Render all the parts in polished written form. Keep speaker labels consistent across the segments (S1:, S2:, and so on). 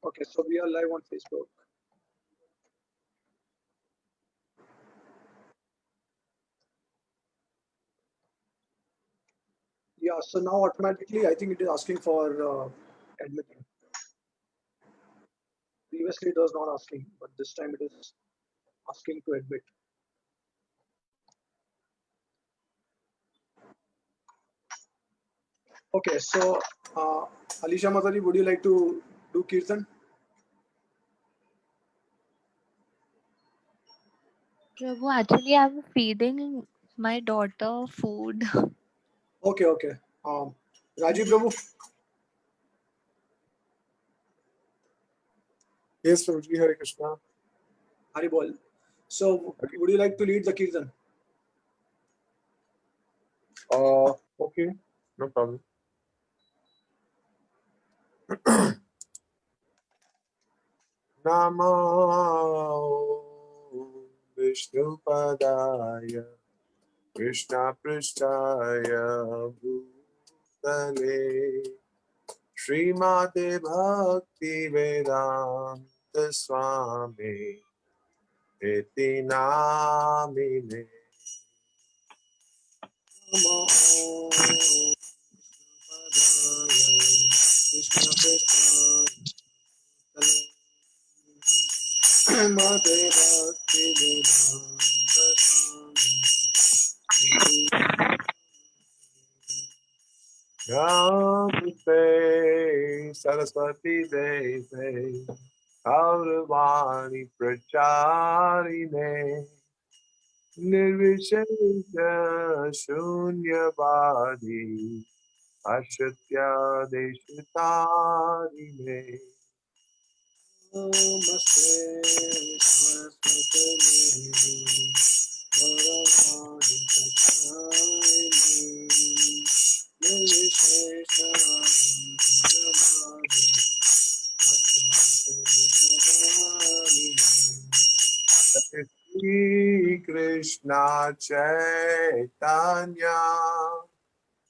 S1: Okay, so we are live on Facebook. Yeah, so now automatically I think it is asking for admitting. Previously it was not asking, but this time it is asking to admit. Okay, so Alisha Madhuri, would you like to do Kirtan?
S2: Prabhu, actually, I'm feeding my daughter food.
S1: Okay, okay. Rajiv Prabhu,
S3: Yes, Prabhuji, Hare Krishna.
S1: Hari Bol. So, would you like to lead the Kirtan?
S3: Okay, no problem. Namo Vishnupadaya Krishna Prishtaya Bhutale Srimate Bhakti Vedanta Swami Iti Namine
S1: Namo Krishna Krishna Mate Bhakti Vedanta Swami.
S3: Namaste Saraswati Deve Gauravani Pracharine Nirvishesha Shunyavadi Ashatya Deshitarine
S1: Namaste Saraswati Gauravani Pracharine Nirvishesha Shunyavadi
S3: Shri Krishna Chaitanya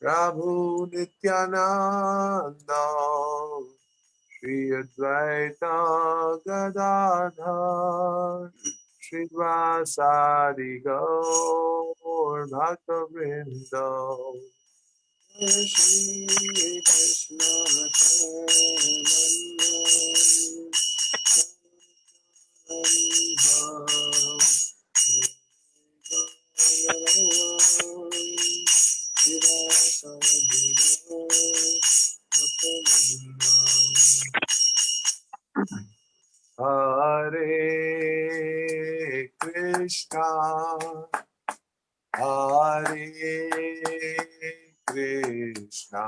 S3: Prabhu Nityananda Shri Advaita Gadadhar Srivasadi Gaur Bhaktavinda
S1: Shri Krishna
S3: Hare Krishna Hare Krishna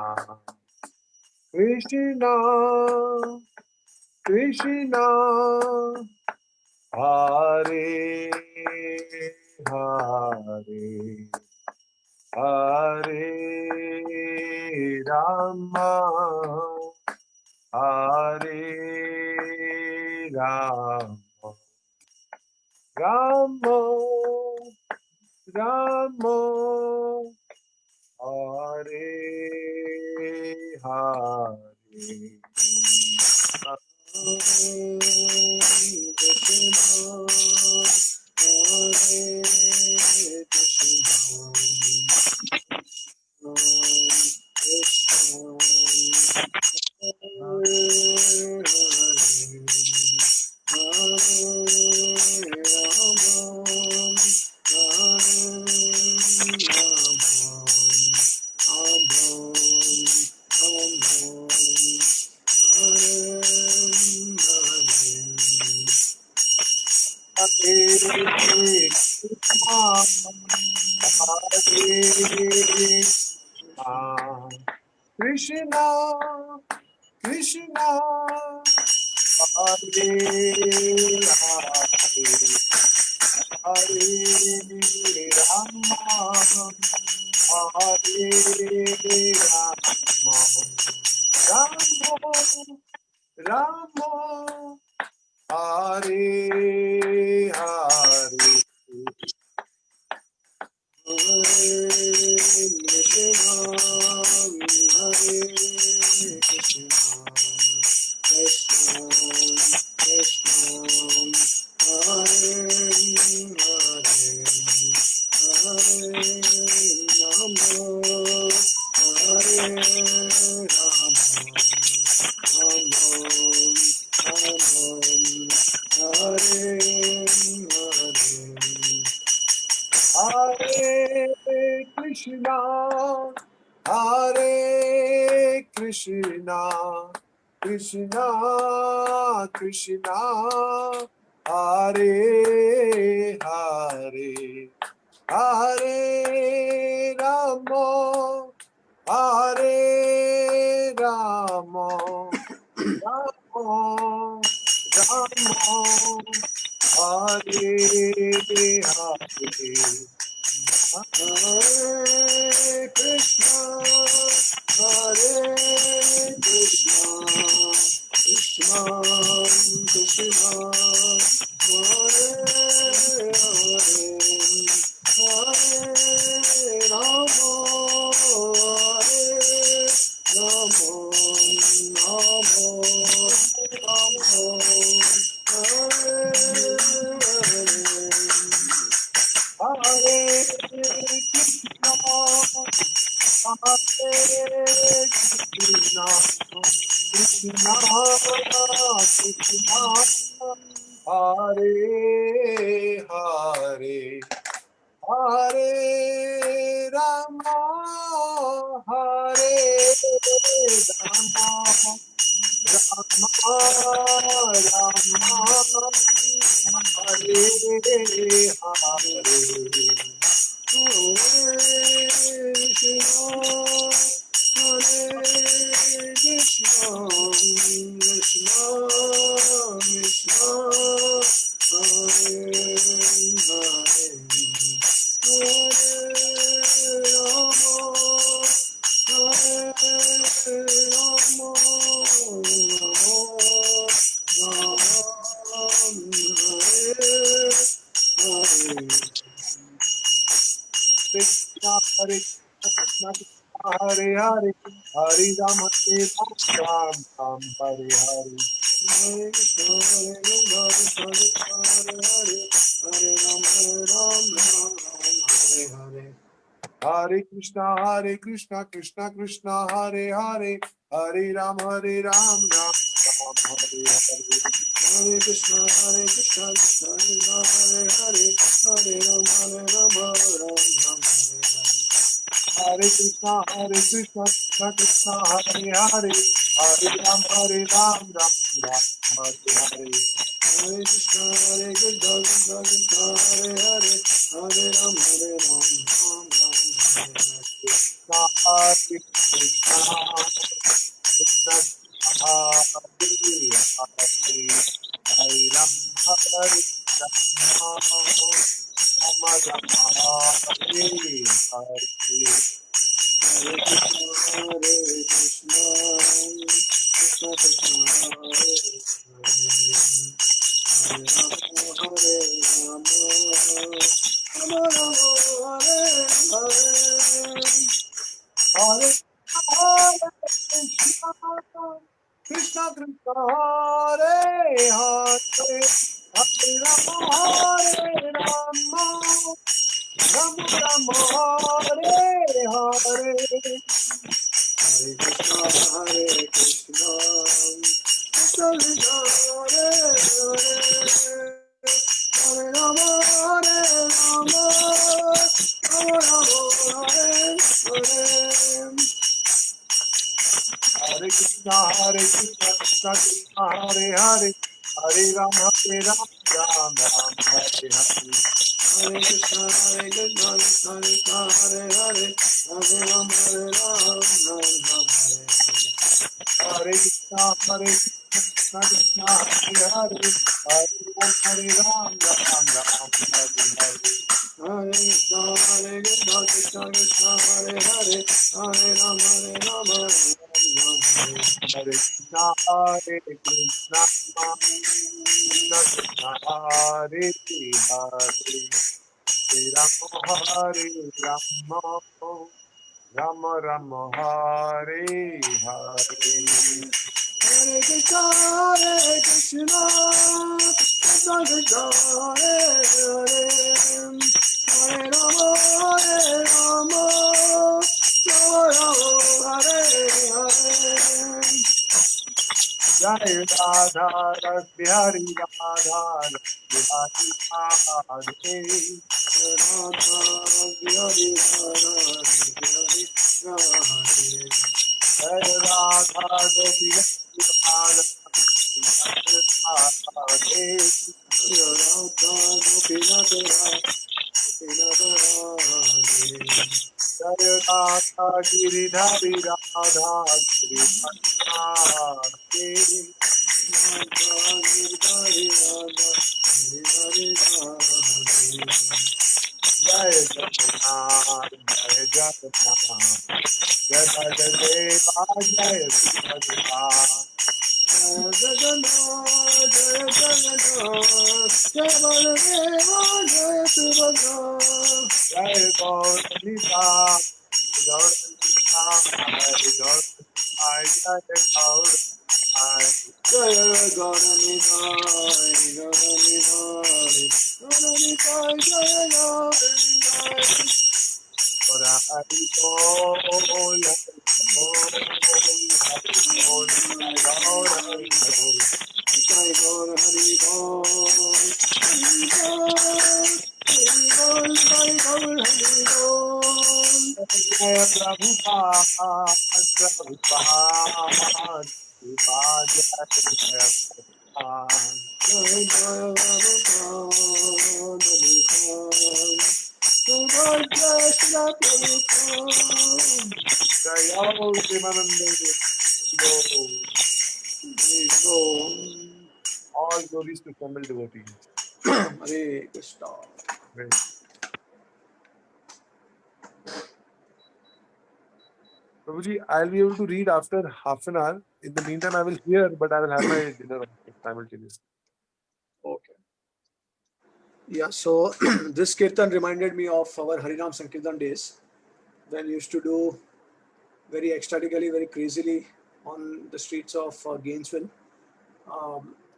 S3: Krishna Krishna Hare Hare Hare Rama Hare Rama Rama Rama Hare Hare Krishna Krishna Hare Hare Rama Hare Rama Rama Rama Hare Hare Krishna, Hare Krishna, Krishna Krishna, Hare Hare, Hare Rama, Hare Rama, Rama Rama, Hare Hare.
S1: Hare Krishna, Hare Krishna, Krishna Krishna, Hare Hare, Hare Rama, Hare Rama, Rama Rama, Hare Hare.
S3: Hare Krishna, Hare Krishna, Krishna Krishna, Hare Hare, Hare Rama, Hare Rama, Rama Rama, Hare Hare.
S1: Hare Krishna, Hare Krishna, Krishna Krishna, Hare Hare, Hare Rama, Hare Rama, Hare Hare.
S3: Krishna, Hare Krishna, Krishna Hare Hare, Hare Rama, Hare Ram, Ram Hare Hare.
S1: Hare Krishna, Hare Ram, Hare Ram, Ram Ram, Hare Hare.
S3: Hare Krishna, Krishna Krishna, Hare Hare, Hare Ram, Ram Ram, Hare Hare.
S1: Hare Krishna, Krishna Krishna, Hare Hare, Hare Ram, Ram Ram, Hare Hare.
S3: Hare Krishna, Krishna Krishna, Hare Hare, Hare Ram, Ram Ram, Hare Hare.
S1: Hare Krishna, Krishna Krishna, Hare Hare, Hare Ram, Ram Ram, Hare Hare.
S3: Krishna, Hare Krishna, Krishna Hare Hare, Hare Ram, Hare Ram, Rama Rama, Hare Hare.
S1: Hare Krishna, Krishna Krishna, Hare Hare, Hare Rama, Rama Rama, Hare Hare.
S3: Hare Hare Krishna, Krishna Krishna, Hare Hare, Hare Rama, Hare Rama, Rama Rama, Hare Hare.
S1: Hare Krishna, Krishna Krishna, Hare Hare, Hare Rama, Rama, Rama, Hare Hare.
S3: Hare Krishna, Krishna Krishna, Hare Hare, Hare Rama, Ram Ram, Hare Hare.
S1: Hare Krishna, Krishna Krishna, Hare Hare, Hare Rama, Ram Ram, Hare Hare.
S3: Hare Krishna, Krishna Krishna, Hare Hare, Hare Ram, Ram Ram, Hare Hare.
S1: Hare Krishna, Krishna Krishna, Hare Hare, Hare Rama, Rama Ram, Hare
S3: Hare Krishna, Krishna Krishna, Hare Hare, Hare Rama, Rama Rama, Hare Hare.
S1: Hare Krishna, Krishna Krishna, Hare Hare, Hare Rama, Rama Rama, Hare Hare.
S3: Jai Radha Ras Bihari Radha Ras Bihari Radhe.
S1: Radha
S3: Giridhari Radha Giridhari Jai Jagannath, Jai Jagannath, Jai Bhadadeva, Jai Subhadra, Jai Gauralita, Gauralita, Jai Gauralita, All glories to Tamil devotees.
S1: Hare Krishna.
S3: Great. Prabhuji, I'll be able to read after half an hour. In the meantime, I will hear, but I will have my dinner simultaneously.
S1: Okay. Yeah, so this kirtan reminded me of our Harinam Sankirtan days when we used to do very ecstatically, very crazily on the streets of Gainesville.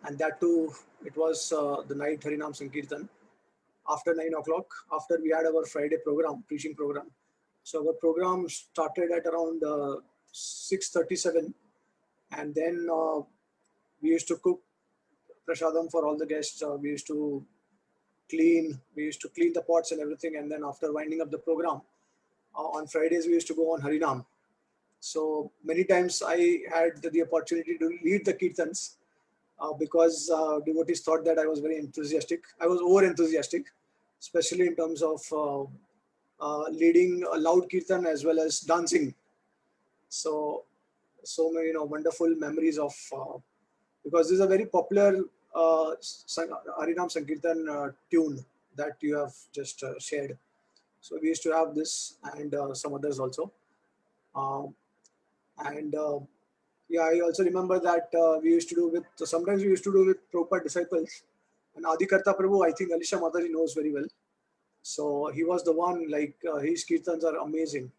S1: And that too, it was the night Harinam Sankirtan after 9 o'clock, after we had our Friday program, preaching program. So our program started at around 6:37, and then we used to cook prasadam for all the guests. We used to clean the pots and everything, and then after winding up the program, on Fridays we used to go on Harinam. So many times I had the opportunity to lead the kirtans because devotees thought that I was very enthusiastic. I was over enthusiastic, especially in terms of leading a loud kirtan as well as dancing. So many wonderful memories of because this is a very popular Harinam Sankirtan tune that you have just shared. So we used to have this and some others also. And yeah, I also remember that we used to do with, sometimes we used to do with Prabhupada disciples. And Adikarta Prabhu, I think Alisha Mataji knows very well. So he was the one, like his kirtans are amazing.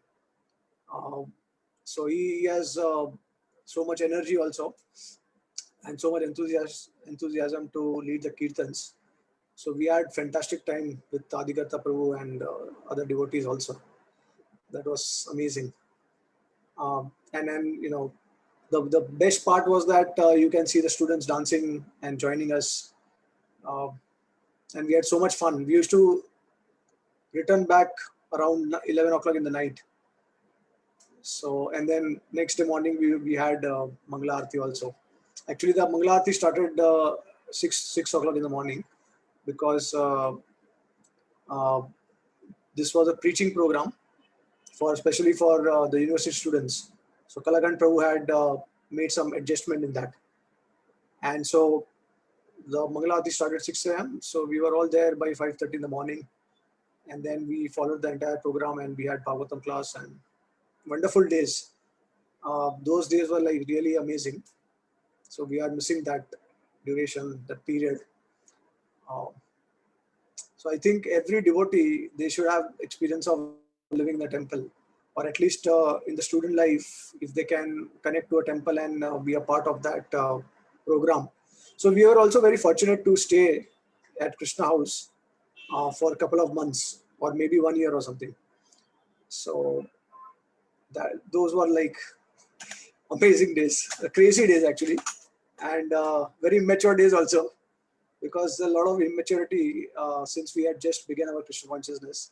S1: So he has so much energy also and so much enthusiasm to lead the kirtans. So we had fantastic time with Adikarta Prabhu and other devotees also. That was amazing. And then, the best part was that you can see the students dancing and joining us. And we had so much fun. We used to return back around 11 o'clock in the night. So, and then next day morning, we had Mangala Aarti also. Actually, the Mangala Aarti started 6 o'clock in the morning because this was a preaching program especially for the university students. So Kalakant Prabhu had made some adjustment in that. And so the Mangala Aarti started 6 a.m. So we were all there by 5:30 in the morning. And then we followed the entire program and we had Bhagavatam class and wonderful days. Those days were like really amazing. So we are missing that duration, that period. So I think every devotee, they should have experience of living in the temple, or at least in the student life, if they can connect to a temple and be a part of that program. So we were also very fortunate to stay at Krishna House for a couple of months, or maybe 1 year or something. So those were like amazing days, crazy days actually, and very mature days also, because a lot of immaturity since we had just begun our Krishna consciousness.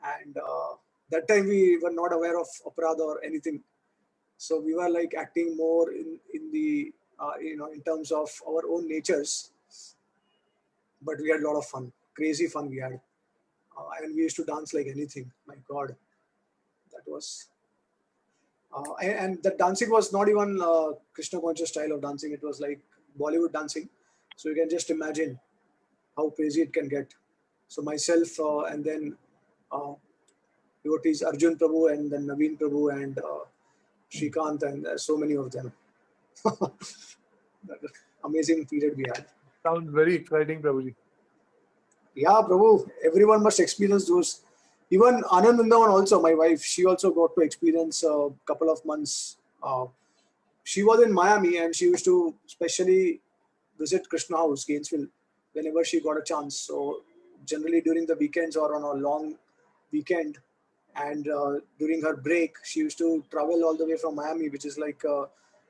S1: and that time we were not aware of aparadha or anything. So we were like acting more in the in terms of our own natures, but we had a lot of fun, crazy fun we had, and we used to dance like anything. My God, that was. And the dancing was not even Krishna conscious style of dancing. It was like Bollywood dancing. So you can just imagine how crazy it can get. So myself and then devotees Arjun Prabhu and then Naveen Prabhu and Shrikant and so many of them. That amazing period we had.
S3: Sounds very exciting, Prabhuji.
S1: Yeah, Prabhu, everyone must experience those. Even Anand Vrindavan also, my wife, she also got to experience a couple of months. She was in Miami and she used to specially visit Krishna House, Gainesville, whenever she got a chance. So generally during the weekends or on a long weekend, and during her break, she used to travel all the way from Miami, which is like a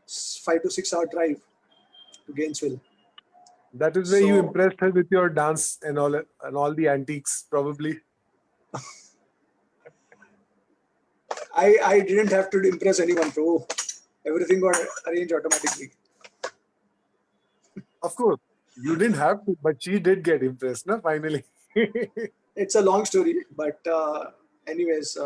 S1: 5 to 6 hour drive to Gainesville.
S3: That is where you
S1: So
S3: impressed her with your dance and all the antiques, probably.
S1: I didn't have to impress anyone, bro. Everything got arranged automatically.
S3: Of course, you didn't have to, but she did get impressed, no? Finally.
S1: It's a long story, but anyways,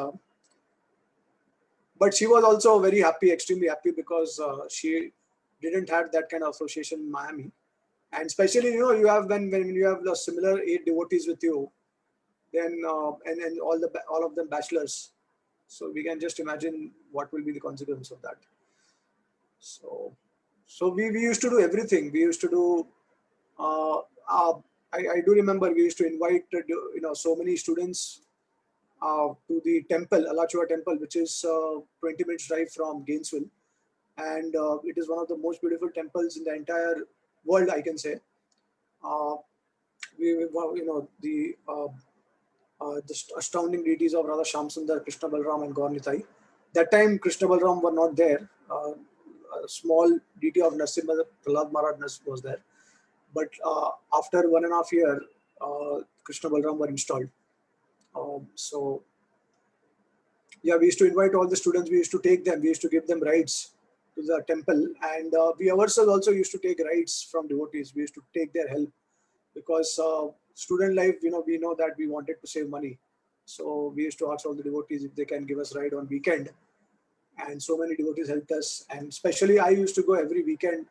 S1: but she was also very happy, extremely happy, because she didn't have that kind of association in Miami. And especially, you have when you have the similar 8 devotees with you, then and all of them bachelors. So we can just imagine what will be the consequence of that. So we used to do everything. We used to do. Uh, uh, I do remember we used to invite so many students to the temple, Alachua Temple, which is 20 minutes drive from Gainesville, and it is one of the most beautiful temples in the entire world, I can say. Uh, the astounding deities of Radha Shamsundar, Krishna Balram, and Gaur Nitai. That time, Krishna Balram were not there. A small deity of Narsimha, Prahlad Maharaj was there. But after 1.5 years, Krishna Balram were installed. So, yeah, we used to invite all the students. We used to take them. We used to give them rides to the temple. And we ourselves also used to take rides from devotees. We used to take their help because student life, we know that we wanted to save money. So we used to ask all the devotees if they can give us ride on weekend. And so many devotees helped us. And especially I used to go every weekend,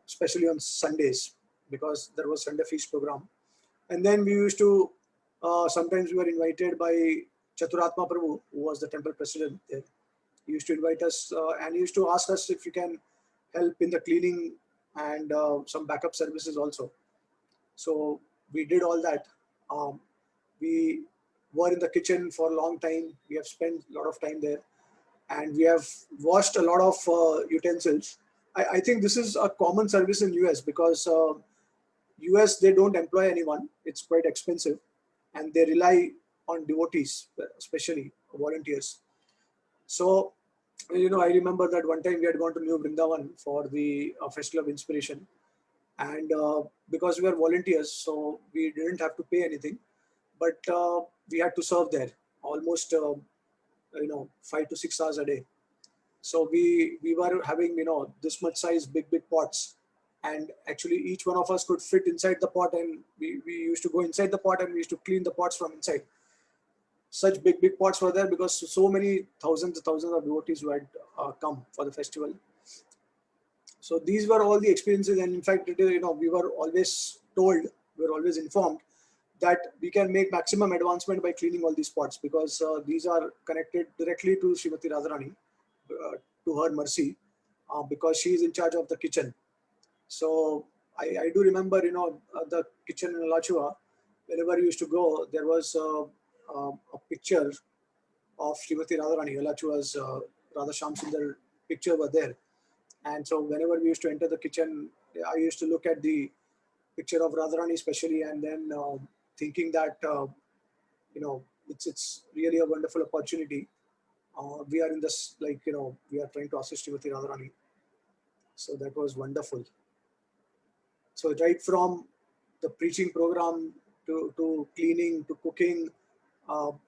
S1: especially on Sundays, because there was Sunday feast program. And then we used to, sometimes we were invited by Chaturatma Prabhu, who was the temple president there. He used to invite us and he used to ask us if we can help in the cleaning and some backup services also. So we did all that. We were in the kitchen for a long time. We have spent a lot of time there, and we have washed a lot of utensils. I think this is a common service in US because US they don't employ anyone. It's quite expensive, and they rely on devotees, especially volunteers. So, I remember that one time we had gone to New Vrindavan for the Festival of Inspiration, and because we were volunteers, so we didn't have to pay anything, but we had to serve there almost 5 to 6 hours a day. So we were having this much size big pots, and actually each one of us could fit inside the pot, and we used to go inside the pot and we used to clean the pots from inside. Such big pots were there because so many thousands of devotees who had come for the festival. So these were all the experiences, and in fact, we were always told, we were always informed that we can make maximum advancement by cleaning all these pots, because these are connected directly to Srimati Radharani, to her mercy, because she is in charge of the kitchen. So I do remember, the kitchen in Alachua, whenever you used to go, there was a picture of Srimati Radharani, Alachua's Radha Shamsundar picture were there. And so whenever we used to enter the kitchen, I used to look at the picture of Radharani especially, and then thinking that, it's really a wonderful opportunity. We are in this, we are trying to assist you with Radharani. So that was wonderful. So right from the preaching program to cleaning to cooking,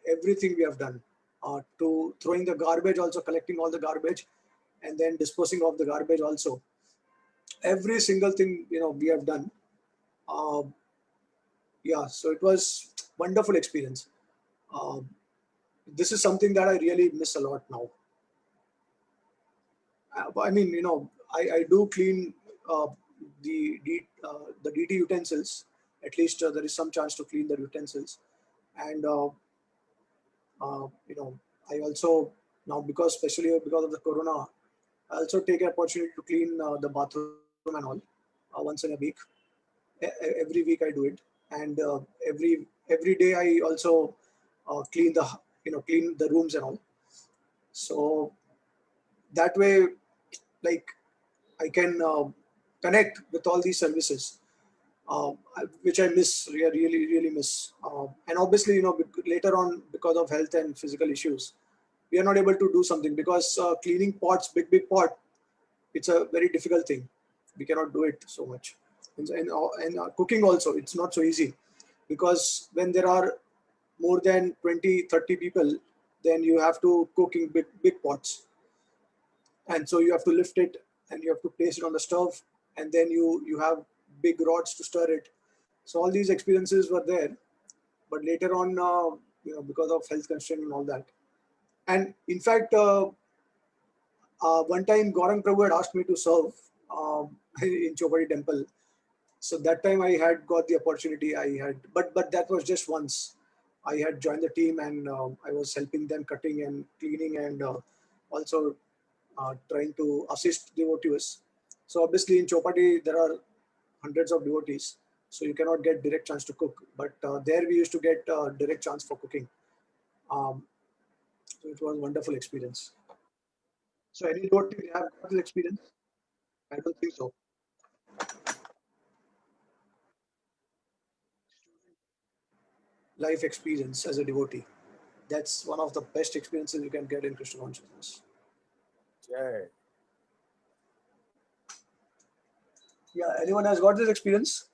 S1: everything we have done, to throwing the garbage, also collecting all the garbage, and then disposing of the garbage also. Every single thing, we have done. Uh, yeah, so it was wonderful experience. Uh, this is something that I really miss a lot now. I mean, I do clean uh, the DT utensils. At least there is some chance to clean the utensils, and I also now, because especially because of the corona, I also take an opportunity to clean the bathroom and all once in a week. Every week I do it, and every day I also clean the rooms and all. So that way, like, I can connect with all these services, which I miss, really miss. And obviously, later on, because of health and physical issues, we are not able to do something, because cleaning pots, big pot, it's a very difficult thing. We cannot do it so much. And cooking also, it's not so easy, because when there are more than 20-30 people, then you have to cook in big pots, and so you have to lift it, and you have to place it on the stove, and then you have big rods to stir it. So all these experiences were there, but later on, because of health constraint and all that. And in fact, one time Gaurang Prabhu had asked me to serve in Chopadi temple. So that time I had got the opportunity. But that was just once. I had joined the team, and I was helping them cutting and cleaning, and also trying to assist devotees. So obviously in Chopati there are hundreds of devotees, so you cannot get direct chance to cook. But there we used to get direct chance for cooking. Um, so it was a wonderful experience. So any devotee have got this experience? I don't think so. Life experience as a devotee. That's one of the best experiences you can get in Krishna consciousness.
S3: Yeah.
S1: Yeah, anyone has got this experience?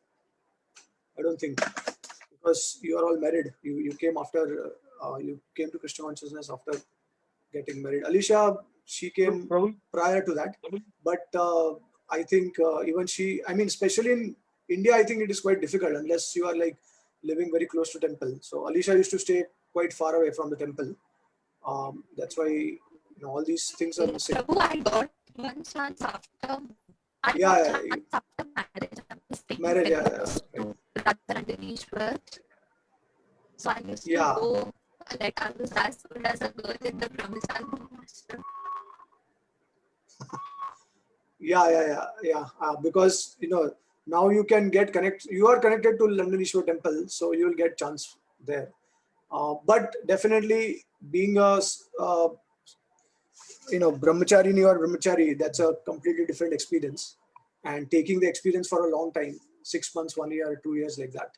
S1: I don't think, because you are all married. You came after, you came to Krishna consciousness after getting married. Alicia, she came
S3: Prabhu,
S1: prior to that, but I think even she, I mean, especially in India, I think it is quite difficult unless you are like living very close to temple. So Alicia used to stay quite far away from the temple. That's why all these things are missing.
S2: Prabhu, I got one chance after.
S1: Yeah,
S2: After marriage. I was staying
S1: marriage.
S2: very
S1: Yeah,
S2: close
S1: right.
S2: to Radha and Dineshwar. So I used to
S1: Yeah.
S2: go, like I was as good as a girl in the brahmacharya ashram.
S1: Yeah. Because now you can get connect. You are connected to London Ishwar Temple, so you will get chance there. But definitely being a brahmacharini or brahmachari, that's a completely different experience, and taking the experience for a long time, 6 months, 1 year, 2 years, like that.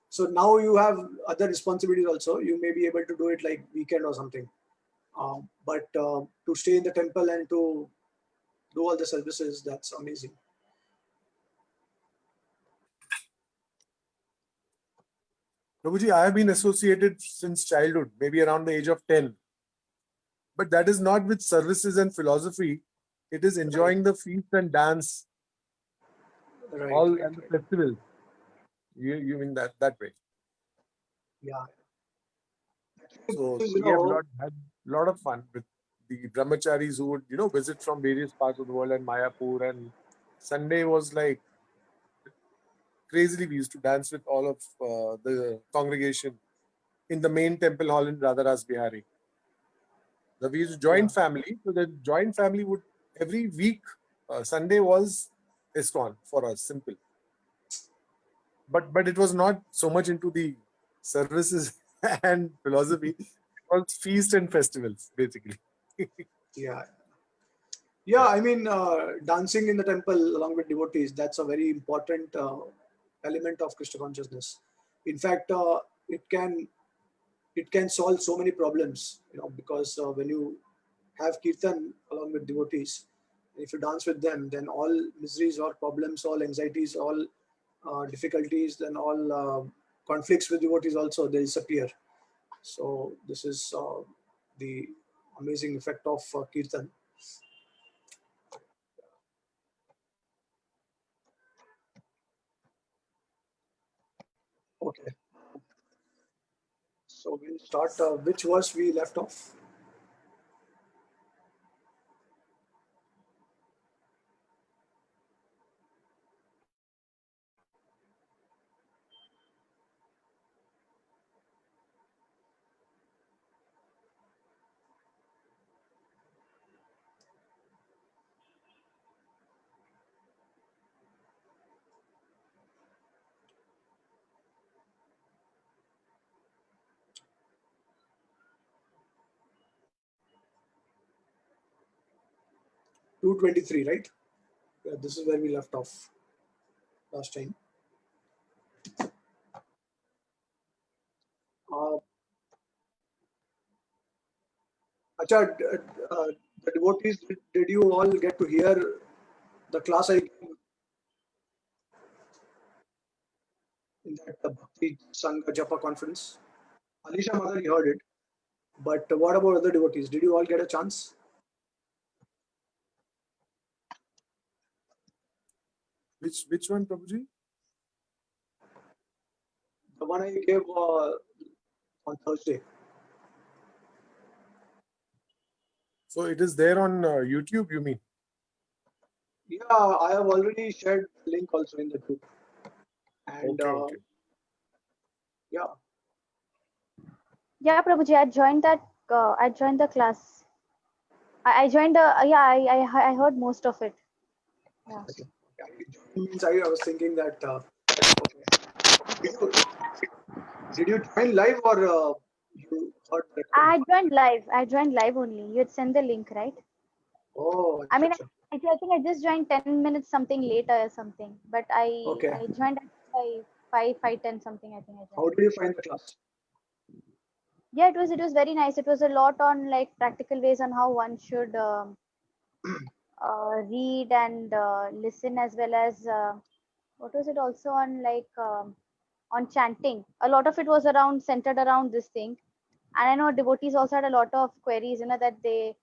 S1: So now you have other responsibilities also. You may be able to do it like weekend or something. But to stay in the temple and to do all the services, that's amazing.
S3: Prabhuji, I have been associated since childhood, maybe around the age of 10. But that is not with services and philosophy. It is enjoying the feast and dance,
S1: Right.
S3: and the festivals. You mean that way?
S1: Yeah.
S3: So
S1: You
S3: we have
S1: know,
S3: had a lot of fun with the brahmacharis who would visit from various parts of the world, and Mayapur, and Sunday was like crazily. We used to dance with all of the congregation in the main temple hall in Radharas Bihari. We used joint family, so the joint family would every week Sunday was ISKCON for us, simple. But it was not so much into the services and philosophy. It was feast and festivals basically.
S1: yeah. I mean, dancing in the temple along with devotees, that's a very important element of Krishna consciousness. In fact, it can solve so many problems, because when you have kirtan along with devotees, if you dance with them, then all miseries, all problems, all anxieties, all difficulties, then all conflicts with devotees also, they disappear. So this is the amazing effect of kirtan. Okay. So we'll start. Which verse we left off? Two 23, right? Yeah, this is where we left off last time. Uh, Acha, the devotees, did you all get to hear the class I gave in that Bhakti Sangha Japa conference? Alisha Mother, you heard it. But what about other devotees? Did you all get a chance?
S3: Which one, Prabhuji?
S1: The one I gave on Thursday.
S3: So it is there on YouTube, you mean?
S1: Yeah, I have already shared the link also in the group. And
S3: Okay.
S1: yeah,
S4: Yeah, Prabhuji, I joined that. I joined the class. I joined the. Yeah, I heard most of it. Yeah.
S1: okay. Means I was thinking that. Okay. Did you join live or you heard the recording?
S4: I joined live only. You had sent the link, right?
S1: Oh,
S4: I mean,
S1: acha.
S4: I think I just joined 10 minutes something later or something. But
S1: Okay.
S4: I joined at 5:10 something. I think I
S1: How
S4: joined.
S1: did you find the class?
S4: Yeah, it was very nice. It was a lot on like practical ways on how one should read and listen, as well as what was it also on chanting. A lot of it was around centered around this thing. And I know devotees also had a lot of queries, that they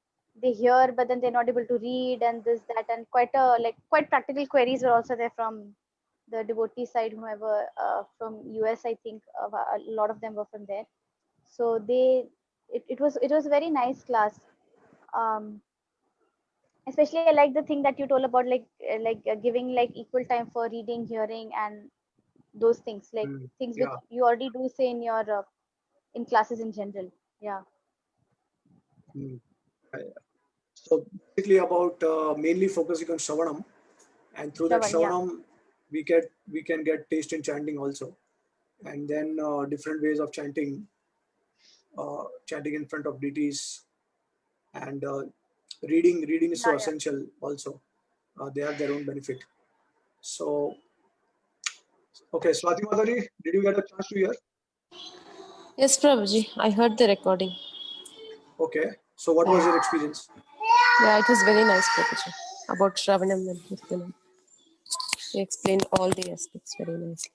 S4: hear but then they're not able to read, and this that, and quite practical queries were also there from the devotee side, whoever from US, I think a lot of them were from there. So it was a very nice class. um Especially I like the thing that you told about giving like equal time for reading, hearing, and those things, like things which
S1: Yeah.
S4: you already do say in your in classes in general. Yeah.
S1: So basically about mainly focusing on Shravanam, and through that
S4: Shravan, yeah.
S1: Shravanam we can get taste in chanting also, and then different ways of chanting, chanting in front of deities, and reading is so
S4: Yeah.
S1: essential also. They have their own benefit. So okay, Swati Madhuri, did you get a chance to hear?
S5: Yes, Prabhuji, I heard the recording.
S1: Okay, so what was your experience?
S5: Yeah, it was very nice, Prabhuji, about Shravanam and Kirtanam. You explained all the aspects very nicely.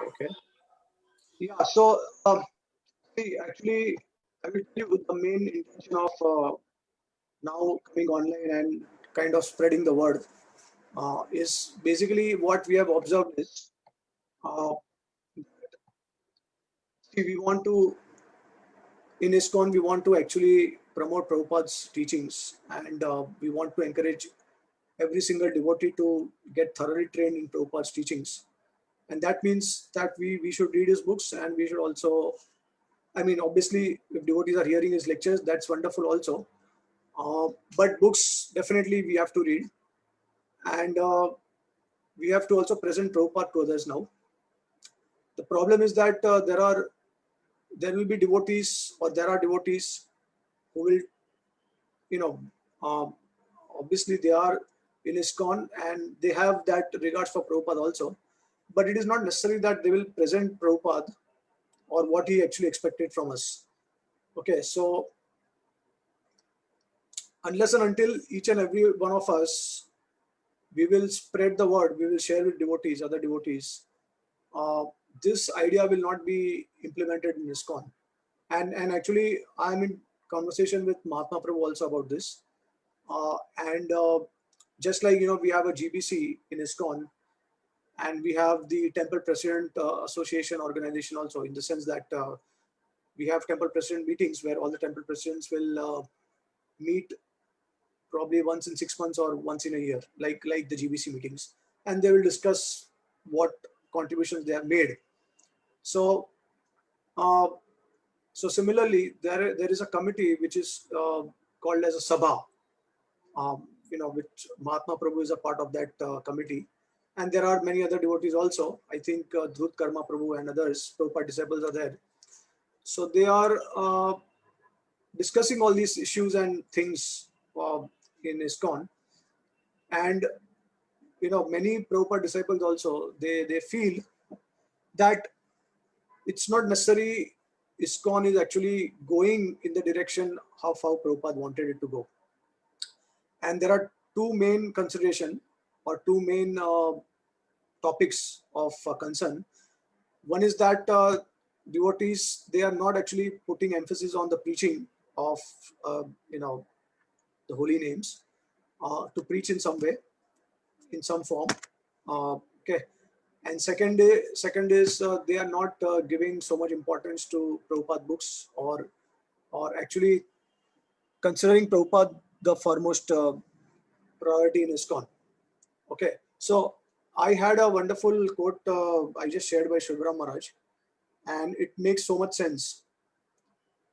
S1: Okay, yeah. So see, actually, I will tell you the main intention of now coming online and kind of spreading the word is basically what we have observed is, uh, see, we want to, in ISKCON, we want to actually promote Prabhupada's teachings, and we want to encourage every single devotee to get thoroughly trained in Prabhupada's teachings. And that means that we should read his books, and we should also, I mean, obviously, if devotees are hearing his lectures, that's wonderful also. But books, definitely we have to read. And we have to also present Prabhupada to others now. The problem is that there will be devotees, or there are devotees who will, you know, um, obviously they are in ISKCON and they have that regards for Prabhupada also. But it is not necessary that they will present Prabhupada or what he actually expected from us. Okay, so unless and until each and every one of us, we will spread the word, we will share with devotees, other devotees, this idea will not be implemented in ISKCON. And actually, I'm in conversation with Mahatma Prabhu also about this. And just like, we have a GBC in ISKCON, and we have the Temple President Association organization also, in the sense that we have Temple President meetings where all the Temple Presidents will meet probably once in 6 months or once in a year, like the GBC meetings, and they will discuss what contributions they have made. So, so similarly, there is a committee which is called as a Sabha, which Mahatma Prabhu is a part of that committee, and there are many other devotees also. I think Dhrut Karma Prabhu and others, Prabhupada disciples, are there. So they are discussing all these issues and things in ISKCON, and many Prabhupada disciples also, they feel that it's not necessary ISKCON is actually going in the direction of how Prabhupada wanted it to go. And there are two main consideration, or two main topics of concern. One is that devotees, they are not actually putting emphasis on the preaching of the holy names, to preach in some way, in some form. Okay. And second is they are not giving so much importance to Prabhupada books, or actually considering Prabhupada the foremost priority in ISKCON. Okay, so I had a wonderful quote I just shared by Shivram Maharaj, and it makes so much sense.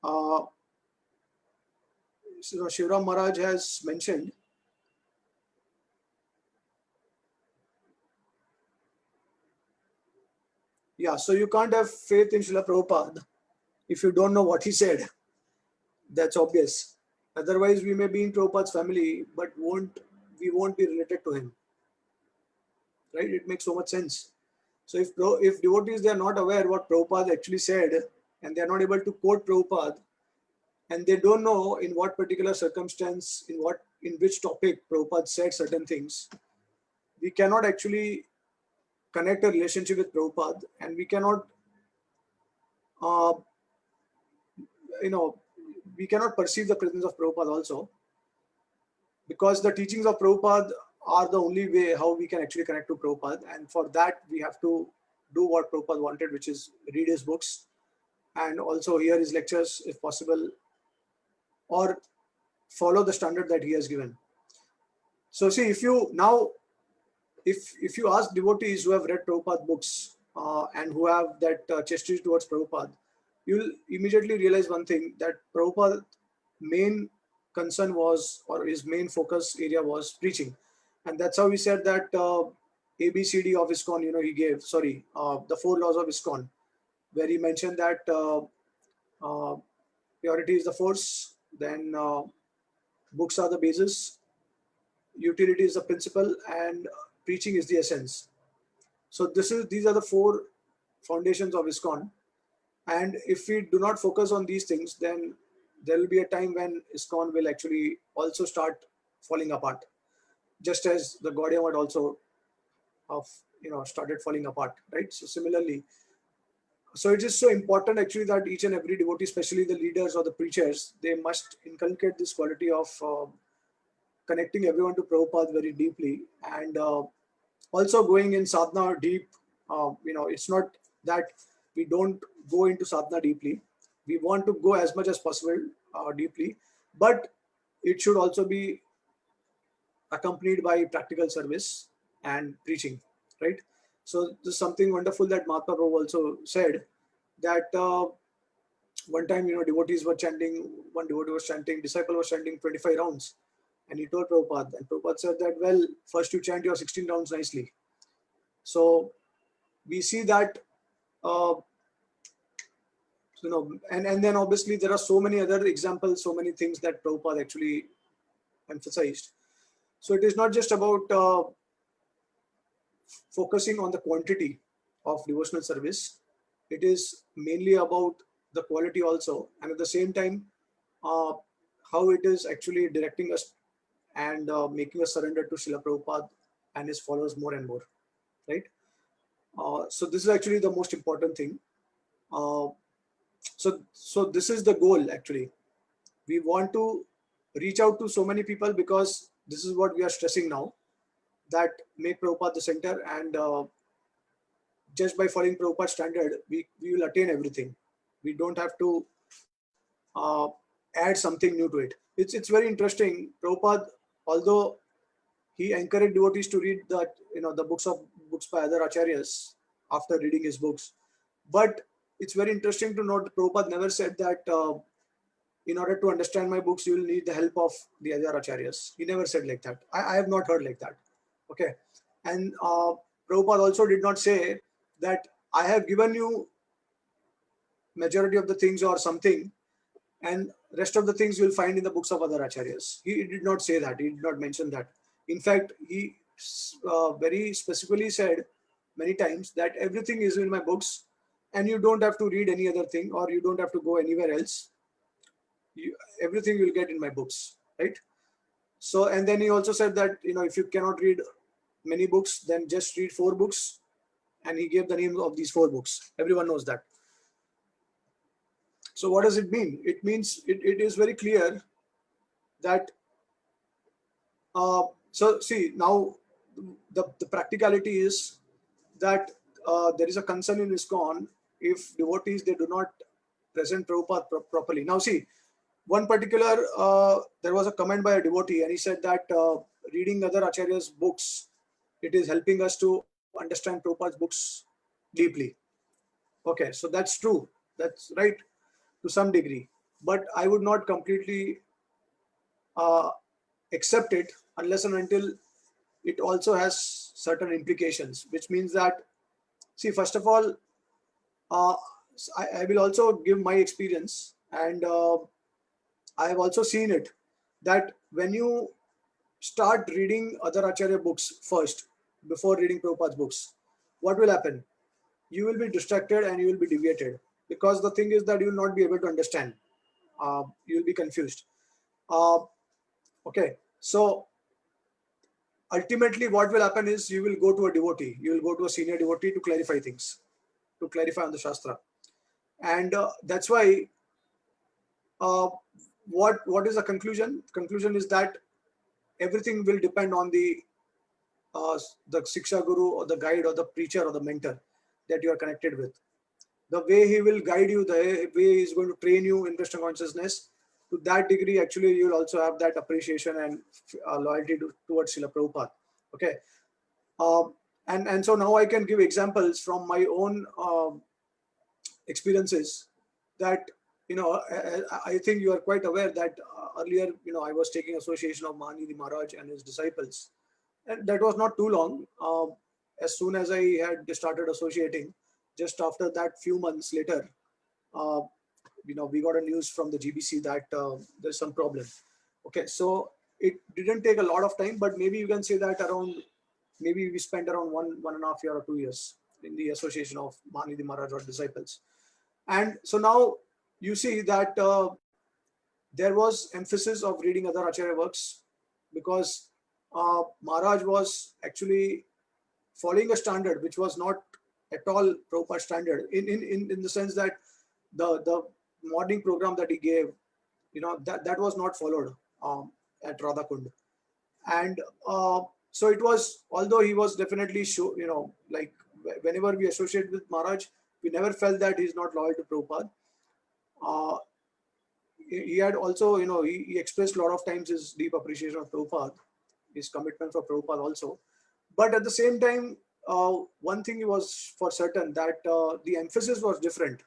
S1: So Shivram Maharaj has mentioned, yeah, so you can't have faith in Srila Prabhupada if you don't know what he said. That's obvious. Otherwise, we may be in Prabhupada's family, but we won't be related to him. Right? It makes so much sense. So if devotees, they are not aware what Prabhupada actually said, and they are not able to quote Prabhupada, and they don't know in what particular circumstance, in which topic Prabhupada said certain things, we cannot actually connect a relationship with Prabhupada, and we cannot, uh, we cannot perceive the presence of Prabhupada also, because the teachings of Prabhupada are the only way how we can actually connect to Prabhupada. And for that, we have to do what Prabhupada wanted, which is read his books and also hear his lectures if possible, or follow the standard that he has given. So see, if you ask devotees who have read Prabhupada books and who have that chastity towards Prabhupada, you'll immediately realize one thing, that Prabhupada main concern was, or his main focus area was preaching. And that's how he said that ABCD of ISKCON, he gave, the 4 laws of ISKCON, where he mentioned that purity is the force, then books are the basis, utility is the principle, and preaching is the essence. So these are the 4 foundations of ISKCON. And if we do not focus on these things, then there will be a time when ISKCON will actually also start falling apart, just as the Gaudiya Math also started falling apart, right? So similarly, so it is so important actually that each and every devotee, especially the leaders or the preachers, they must inculcate this quality of connecting everyone to Prabhupada very deeply, and also going in sadhana deep. It's not that we don't go into sadhana deeply. We want to go as much as possible deeply, but it should also be accompanied by practical service and preaching, right? So this is something wonderful that Mahatma Prabhu also said, that one time, devotees were chanting, one devotee was chanting, disciple was chanting 25 rounds. And he told Prabhupada, and Prabhupada said that, well, first you chant your 16 rounds nicely. So we see that, and then obviously there are so many other examples, so many things that Prabhupada actually emphasized. So it is not just about focusing on the quantity of devotional service. It is mainly about the quality also, and at the same time, how it is actually directing us and making us surrender to Srila Prabhupada and his followers more and more, right? So this is actually the most important thing. So this is the goal actually. We want to reach out to so many people because this is what we are stressing now, that make Prabhupada the center, and just by following Prabhupada's standard, we will attain everything. We don't have to uh, add something new to it. It's very interesting. Prabhupada, although he encouraged devotees to read the books by other acharyas after reading his books, but it's very interesting to note that Prabhupada never said that in order to understand my books you will need the help of the other acharyas. He never said like that. I have not heard like that. Okay, and Prabhupada also did not say that I have given you majority of the things or something, and rest of the things you will find in the books of other acharyas. He did not say that. He did not mention that. In fact, he very specifically said many times that everything is in my books, and you don't have to read any other thing, or you don't have to go anywhere else. Everything you'll get in my books, right? So, and then he also said that if you cannot read many books, then just read 4 books, and he gave the name of these 4 books. Everyone knows that. So what does it mean? It means it is very clear that so see, now the practicality is that there is a concern in ISKCON if devotees, they do not present Prabhupada properly. Now see, one particular there was a comment by a devotee, and he said that reading other acharyas books, it is helping us to understand Prabhupada's books deeply. Okay, so that's true, that's right to some degree, but I would not completely accept it unless and until it also has certain implications, which means that, see, first of all, uh, I will also give my experience, and I have also seen it, that when you start reading other acharya books first before reading Prabhupada's books, what will happen? You will be distracted and you will be deviated, because the thing is that you will not be able to understand. You will be confused. Okay, so ultimately what will happen is you will go to a devotee, you will go to a senior devotee to clarify things, to clarify on the Shastra. And that's why what is the conclusion? Conclusion is that everything will depend on the Siksha Guru or the guide or the preacher or the mentor that you are connected with. The way he will guide you, the way he is going to train you in Krishna consciousness, to that degree, actually, you will also have that appreciation and loyalty towards Srila Prabhupada. Okay. And so now I can give examples from my own experiences that, I think you are quite aware that earlier, I was taking association of Mahanidhi Maharaj and his disciples. And that was not too long. As soon as I had started associating, just after that, few months later, uh, we got a news from the GBC that there's some problem. Okay, so it didn't take a lot of time, but maybe you can say that maybe we spent around 1.5 year or 2 years in the association of Mahanidhi Maharaj or disciples. And so now you see that there was emphasis of reading other Acharya works, because Maharaj was actually following a standard which was not at all Prabhupada standard, in the sense that the morning program that he gave, that was not followed at Radhakund. And so it was, although he was definitely like whenever we associate with Maharaj, we never felt that he's not loyal to Prabhupada. He had also, he expressed a lot of times his deep appreciation of Prabhupada, his commitment for Prabhupada also. But at the same time, one thing was for certain, that the emphasis was different.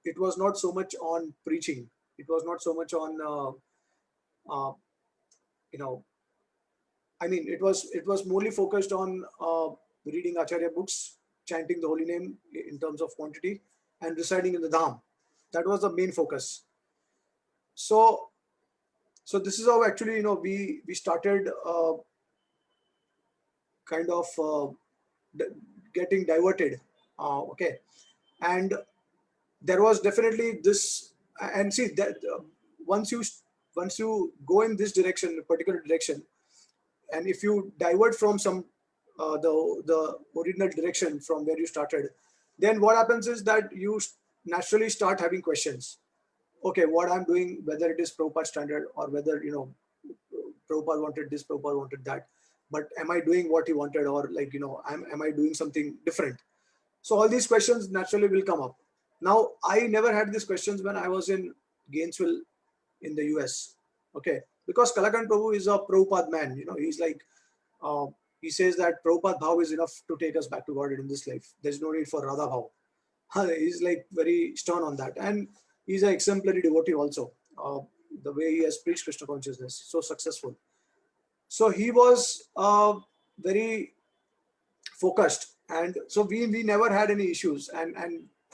S1: It was not so much on preaching. It was not so much on, it was morely focused on reading Acharya books, chanting the holy name in terms of quantity, and residing in the Dham. That was the main focus. So this is how actually, we started kind of getting diverted. Okay, and there was definitely this, and see that once you go in this direction, a particular direction, and if you divert from some the original direction from where you started, then what happens is that you naturally start having questions. Okay, what I'm doing, whether it is Prabhupada standard or whether, you know, Prabhupada wanted this, Prabhupada wanted that, but am I doing what he wanted, or like, you know, am I doing something different? So all these questions naturally will come up. Now, I never had these questions when I was in Gainesville in the US. Okay, because Kalakant Prabhu is a Prabhupada man. You know, he's like, uh, he says that Prabhupada Bhav is enough to take us back to God in this life. There's no need for Radha Bhav. He's like very stern on that. And he's an exemplary devotee also. The way he has preached Krishna consciousness, so successful. So he was very focused, and so we never had any issues, and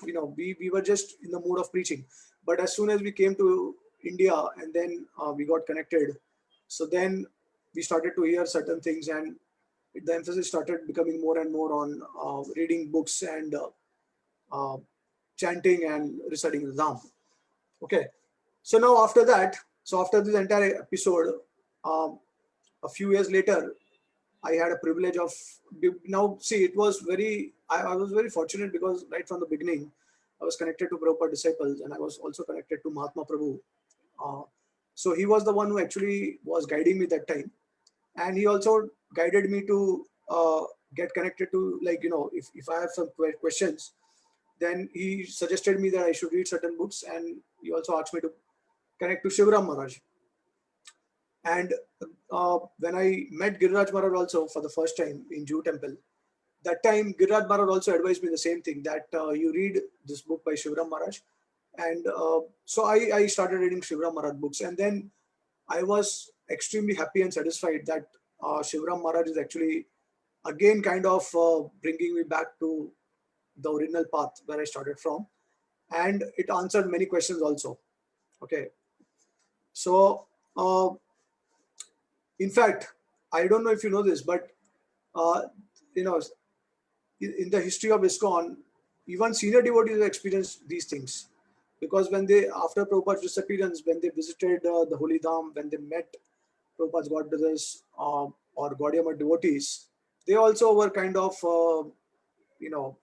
S1: you know, we were just in the mood of preaching. But as soon as we came to India, and then we got connected, so then we started to hear certain things, and the emphasis started becoming more and more on reading books and uh, chanting and reciting the Dham. Okay, so now after that, so after this entire episode, um, a few years later, I had a privilege of, now see, it was very, I was very fortunate because right from the beginning, I was connected to Prabhupada disciples, and I was also connected to Mahatma Prabhu. Uh, so he was the one who actually was guiding me that time. And he also guided me to get connected to, like, you know, if I have some questions, then he suggested me that I should read certain books. And he also asked me to connect to Shivram Maharaj. And when I met Giriraj Maharaj also for the first time in Jew temple, that time Giriraj Maharaj also advised me the same thing, that you read this book by Shivram Maharaj. And so I started reading Shivram Maharaj books. And then I was extremely happy and satisfied that Shivram Maharaj is actually again kind of bringing me back to the original path where I started from. And it answered many questions also. Okay. So, in fact, I don't know if you know this, but uh, you know, in the history of ISKCON, even senior devotees have experienced these things, because when they, after Prabhupada's disappearance, when they visited the Holy Dham, when they met Prabhupada's God brothers or Gaudiya devotees, they also were kind of, you know,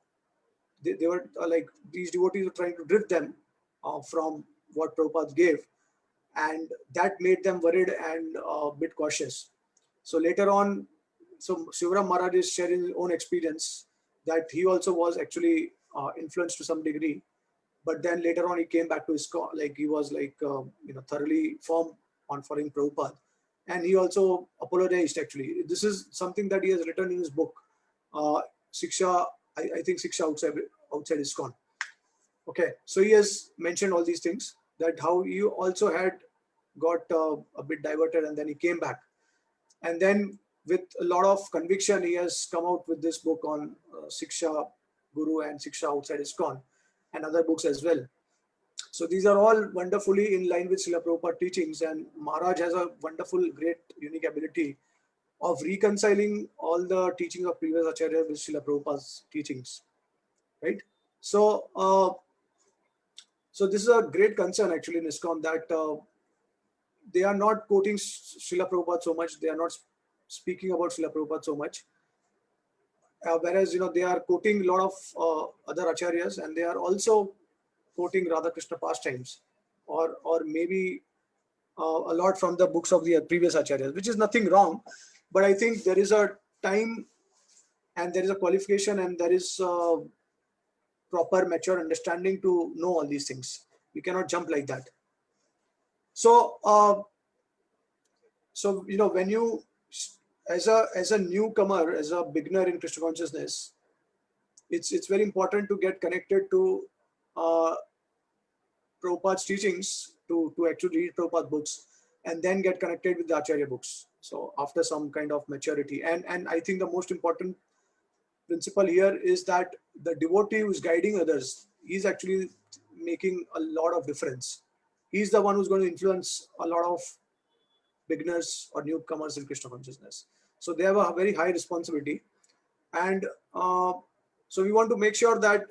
S1: they were like, these devotees were trying to drift them from what Prabhupada gave, and that made them worried and a bit cautious. So later on, so Shivram Maharaj is sharing his own experience that he also was actually influenced to some degree, but then later on he came back to his like he was like you know, thoroughly firm on following Prabhupada, and he also apologized. Actually, this is something that he has written in his book, Siksha. I think Siksha outside ISKCON. Okay, so he has mentioned all these things, that how he also had got a bit diverted, and then he came back, and then with a lot of conviction he has come out with this book on Siksha Guru and Siksha outside ISKCON, and other books as well. So these are all wonderfully in line with Srila Prabhupada teachings, and Maharaj has a wonderful, great, unique ability of reconciling all the teachings of previous acharyas with Srila Prabhupada's teachings, right? So, so this is a great concern actually in ISKCON, that they are not quoting Srila Prabhupada so much, they are not speaking about Srila Prabhupada so much, whereas, you know, they are quoting a lot of other acharyas, and they are also quoting Radha Krishna pastimes, or maybe a lot from the books of the previous acharyas, which is nothing wrong, but I think there is a time, and there is a qualification, and there is proper mature understanding to know all these things. We cannot jump like that. So so, you know, when you, as a newcomer, as a beginner in Krishna consciousness, it's very important to get connected to uh, Prabhupada's teachings, to actually read Prabhupada books, and then get connected with the Acharya books. So after some kind of maturity, and I think the most important principle here is that the devotee who is guiding others, he's actually making a lot of difference. He's the one who's going to influence a lot of beginners or newcomers in Krishna consciousness. So they have a very high responsibility, and so we want to make sure that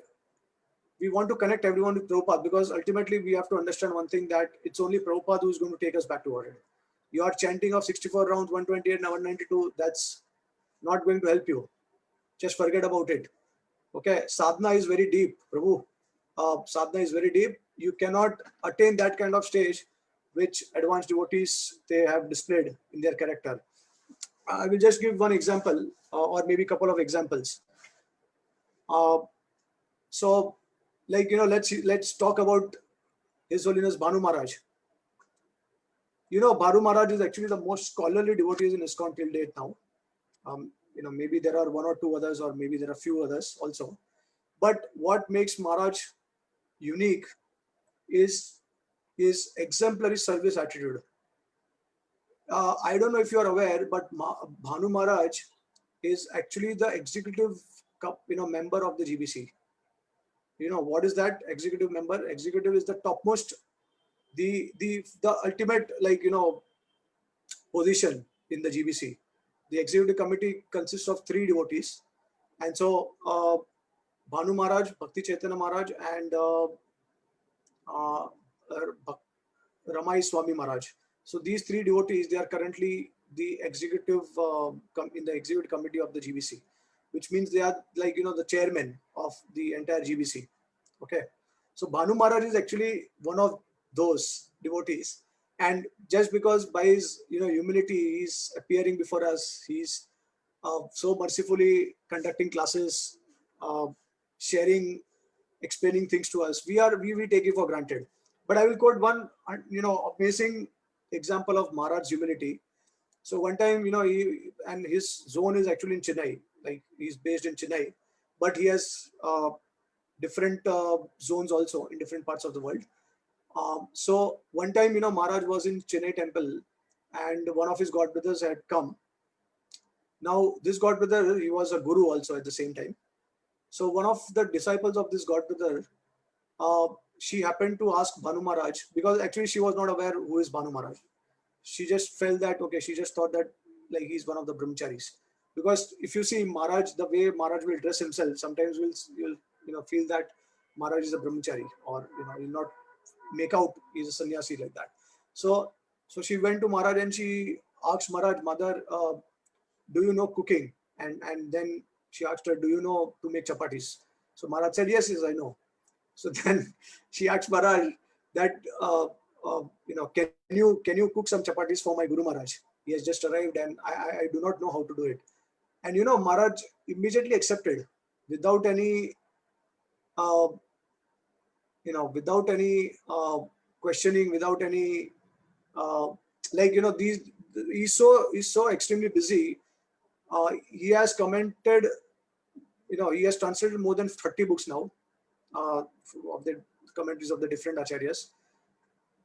S1: we want to connect everyone with Prabhupada, because ultimately we have to understand one thing, that it's only Prabhupada who is going to take us back to order. Your chanting of 64 rounds, 128 and 192, that's not going to help you. just forget about it. Okay, sadhana is very deep, Prabhu. Sadhana is very deep. You cannot attain that kind of stage which advanced devotees they have displayed in their character. I will just give one example, or maybe a couple of examples. So, like, let's talk about His Holiness Bhanu Maharaj. Bhanu Maharaj is actually the most scholarly devotees in ISKCON till date now. Maybe there are one or two others, or maybe there are few others also. But what makes Maharaj unique is his exemplary service attitude. I don't know if you are aware, but Bhanu Maharaj is actually the executive member of the GBC. What is that executive member? Executive is the topmost, the ultimate, position in the GBC. The executive committee consists of 3 devotees, and so Bhanu Maharaj, Bhakti Chaitanya Maharaj, and Ramai Swami Maharaj. So these 3 devotees, they are currently the executive in the executive committee of the GBC, which means they are the chairman of the entire GBC. Okay, so Bhanu Maharaj is actually one of those devotees, and just because by his humility, he's appearing before us. He's so mercifully conducting classes, sharing, explaining things to us. We take it for granted. But I will quote one amazing example of Maharaj's humility. So one time, his zone is actually in Chennai. Like, he's based in Chennai, but he has different zones also in different parts of the world. So one time, Maharaj was in Chennai temple, and one of his godbrothers had come. Now, this godbrother, he was a guru also at the same time. So one of the disciples of this godbrother, she happened to ask Bhanu Maharaj, because actually she was not aware who is Bhanu Maharaj. She just felt that, okay, she just thought that he's one of the brahmacharis. Because if you see Maharaj, the way Maharaj will dress himself, sometimes you'll feel that Maharaj is a brahmachari, or he'll not make out he's a sannyasi like that. So she went to Maharaj and she asked Maharaj, Mother, do you know cooking? And then she asked her, do you know to make chapatis? So Maharaj said, yes, I know. So then she asked Maharaj that, can you cook some chapatis for my Guru Maharaj? He has just arrived and I do not know how to do it. And Maharaj immediately accepted, without any questioning, without any he's so extremely busy. He has commented, he has translated more than 30 books now of the commentaries of the different acharyas,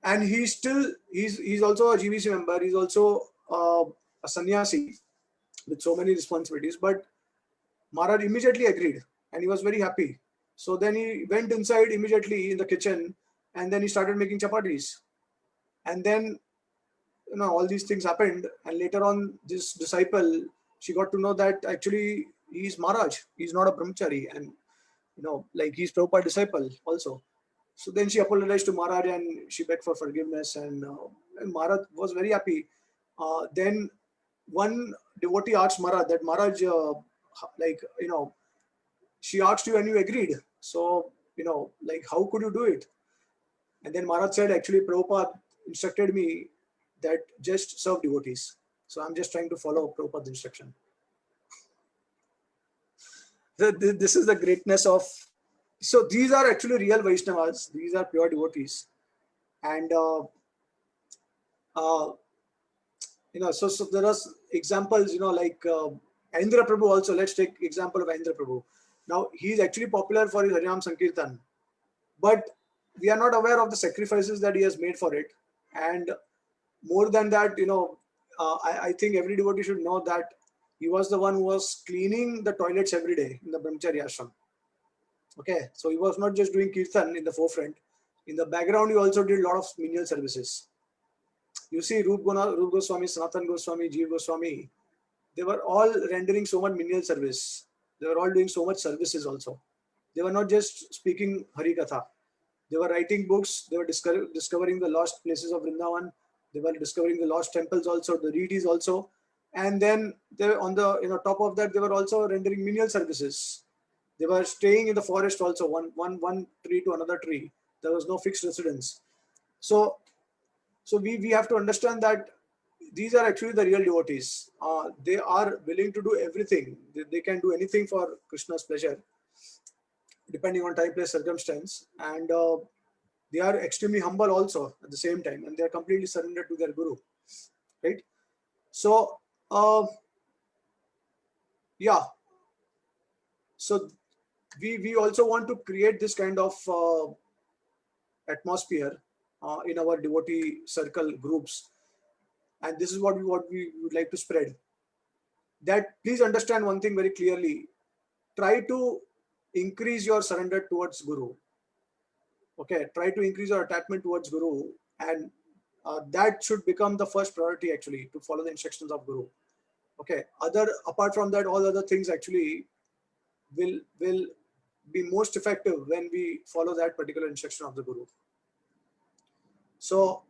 S1: and he's also a GBC member. He's also a sannyasi with so many responsibilities, but Maharaj immediately agreed and he was very happy. So then he went inside immediately in the kitchen, and then he started making chapatis. And then all these things happened, and later on this disciple, she got to know that actually he's Maharaj, he's not a brahmachari, and he's Prabhupada disciple also. So then she apologized to Maharaj and she begged for forgiveness, and Maharaj was very happy. Then one devotee asked Maharaj that, Maharaj, she asked you and you agreed. So, how could you do it? And then Maharaj said, actually, Prabhupada instructed me that just serve devotees. So I'm just trying to follow Prabhupada's instruction. This is the greatness of. So these are actually real Vaishnavas. These are pure devotees. And, so there are examples, like Indra Prabhu also. Let's take example of Indra Prabhu. Now, he is actually popular for his Harinam Sankirtan, but we are not aware of the sacrifices that he has made for it. And more than that, I think every devotee should know that he was the one who was cleaning the toilets every day in the Brahmachari ashram. Okay, so he was not just doing kirtan in the forefront. In the background, he also did a lot of menial services. You see, Rup Goswami, Sanatan Goswami, Jeev Goswami, they were all rendering so much menial service. They were all doing so much services also. They were not just speaking Hari Katha. They were writing books. They were discovering the lost places of Vrindavan. They were discovering the lost temples also, the deities also. And then they, on the top of that, they were also rendering menial services. They were staying in the forest also, one tree to another tree. There was no fixed residence. So we have to understand that these are actually the real devotees. They are willing to do everything. They can do anything for Krishna's pleasure, depending on time, place, circumstance. And they are extremely humble also at the same time, and they are completely surrendered to their guru, right? So yeah, so we also want to create this kind of atmosphere in our devotee circle groups, and this is what we would like to spread. That please understand one thing very clearly: try to increase your surrender towards guru. Okay, try to increase your attachment towards guru, and that should become the first priority actually, to follow the instructions of guru. Okay, apart from that, all other things actually will be most effective when we follow that particular instruction of the guru. So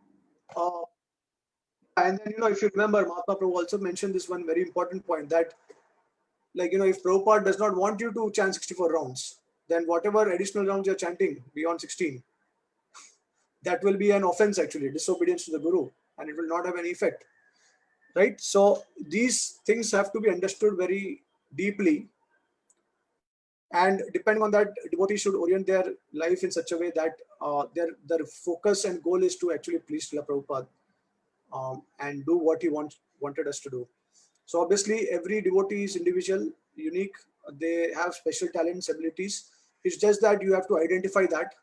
S1: and then, if you remember, Mahatma Prabhu also mentioned this one very important point, that if Prabhupada does not want you to chant 64 rounds, then whatever additional rounds you're chanting beyond 16, that will be an offense actually, disobedience to the guru, and it will not have any effect, right? So these things have to be understood very deeply, and depending on that, devotees should orient their life in such a way that their focus and goal is to actually please Srila Prabhupada, and do what he wanted us to do. So obviously every devotee is individual, unique. They have special talents, abilities. It's just that you have to identify that,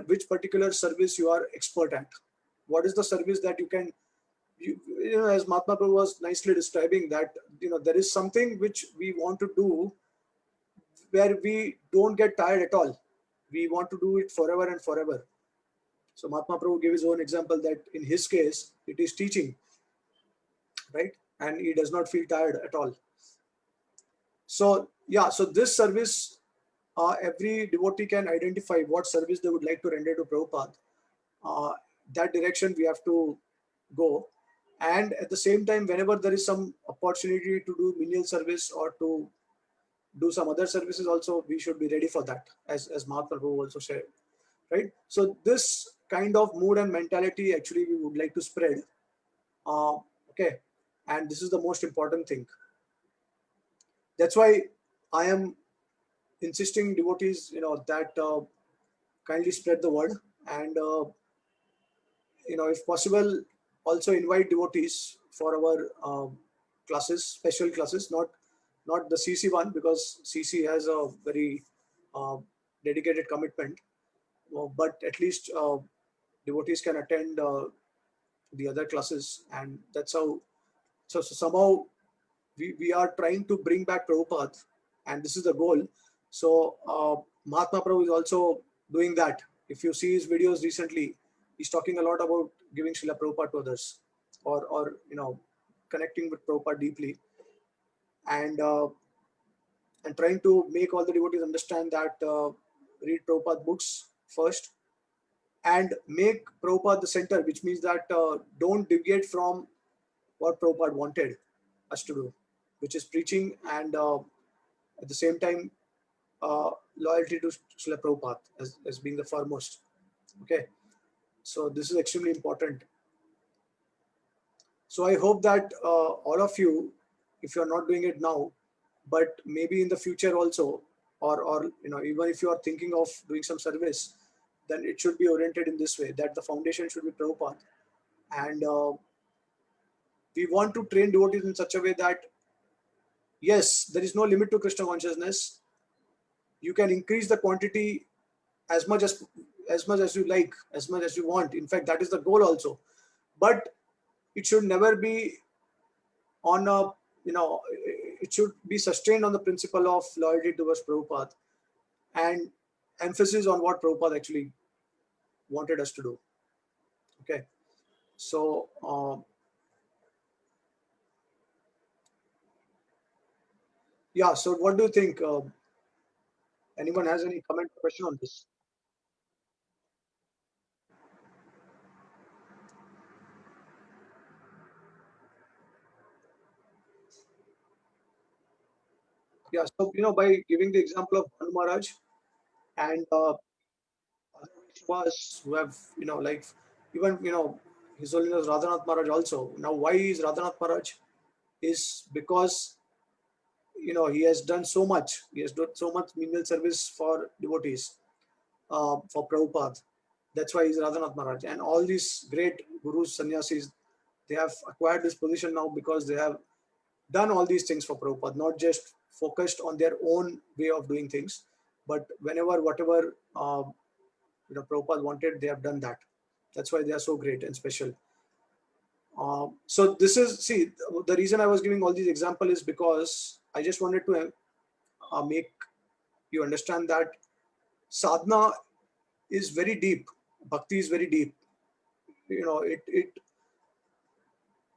S1: which particular service you are expert at. What is the service that you can, as Mahatma Prabhu was nicely describing, that there is something which we want to do where we don't get tired at all. We want to do it forever and forever. So Mahatma Prabhu gave his own example that in his case, it is teaching, right? And he does not feel tired at all. So yeah, so this service, every devotee can identify what service they would like to render to Prabhupada. That direction we have to go. And at the same time, whenever there is some opportunity to do menial service or to do some other services also, we should be ready for that, as Mahatma Prabhu also said, right? So this kind of mood and mentality actually we would like to spread. Okay, and this is the most important thing. That's why I am insisting devotees, that kindly spread the word, and if possible, also invite devotees for our classes, special classes, not the CC one, because CC has a very uh, dedicated commitment, but at least devotees can attend the other classes, and that's how. So somehow we are trying to bring back Prabhupada, and this is the goal. So Mahatma Prabhu is also doing that. If you see his videos recently, he's talking a lot about giving Srila Prabhupada to others, or connecting with Prabhupada deeply, and trying to make all the devotees understand that read Prabhupada books first, and make Prabhupada the center, which means that don't deviate from what Prabhupada wanted us to do, which is preaching, and at the same time loyalty to Srila Prabhupada as being the foremost. Okay, so this is extremely important. So I hope that all of you, if you're not doing it now, but maybe in the future also, or even if you are thinking of doing some service, then it should be oriented in this way, that the foundation should be Prabhupada, and we want to train devotees in such a way that yes, there is no limit to Krishna consciousness. You can increase the quantity as much as you like, as much as you want. In fact, that is the goal also. But it should never be on a, it should be sustained on the principle of loyalty towards Prabhupada, and emphasis on what Prabhupada actually wanted us to do. Okay, so yeah, so what do you think? Anyone has any comment or question on this? Yeah, so by giving the example of Bhanu Maharaj and other Vaishnavas who have like even His Holiness Radhanath Maharaj also. Now, why is Radhanath Maharaj? Is because he has done so much. He has done so much menial service for devotees, for Prabhupada. That's why he's Radhanath Maharaj. And all these great gurus, sannyasis, they have acquired this position now because they have done all these things for Prabhupada, not just focused on their own way of doing things, but whatever Prabhupada wanted, they have done that. That's why they are so great and special. So this is, see, the reason I was giving all these examples is because I just wanted to make you understand that sadhana is very deep. Bhakti is very deep.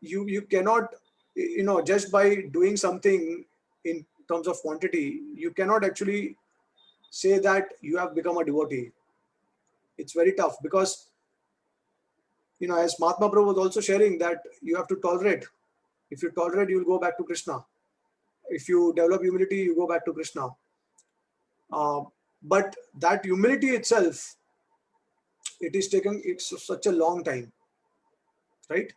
S1: You cannot, just by doing something in terms of quantity, you cannot actually say that you have become a devotee. It's very tough because, as Mahatma Prabhu was also sharing, that you have to tolerate. If you tolerate, you will go back to Krishna. If you develop humility, you go back to Krishna. But that humility itself, it is taking such a long time, right?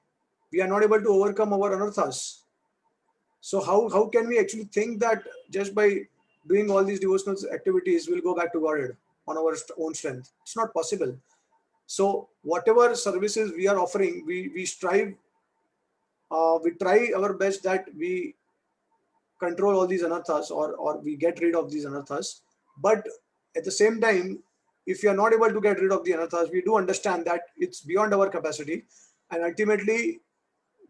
S1: We are not able to overcome our anarthas. So how can we actually think that just by doing all these devotional activities, we'll go back to Godhead on our own strength? It's not possible. So whatever services we are offering, we strive, we try our best that we control all these anarthas, or we get rid of these anarthas. But at the same time, if we are not able to get rid of the anarthas, we do understand that it's beyond our capacity, and ultimately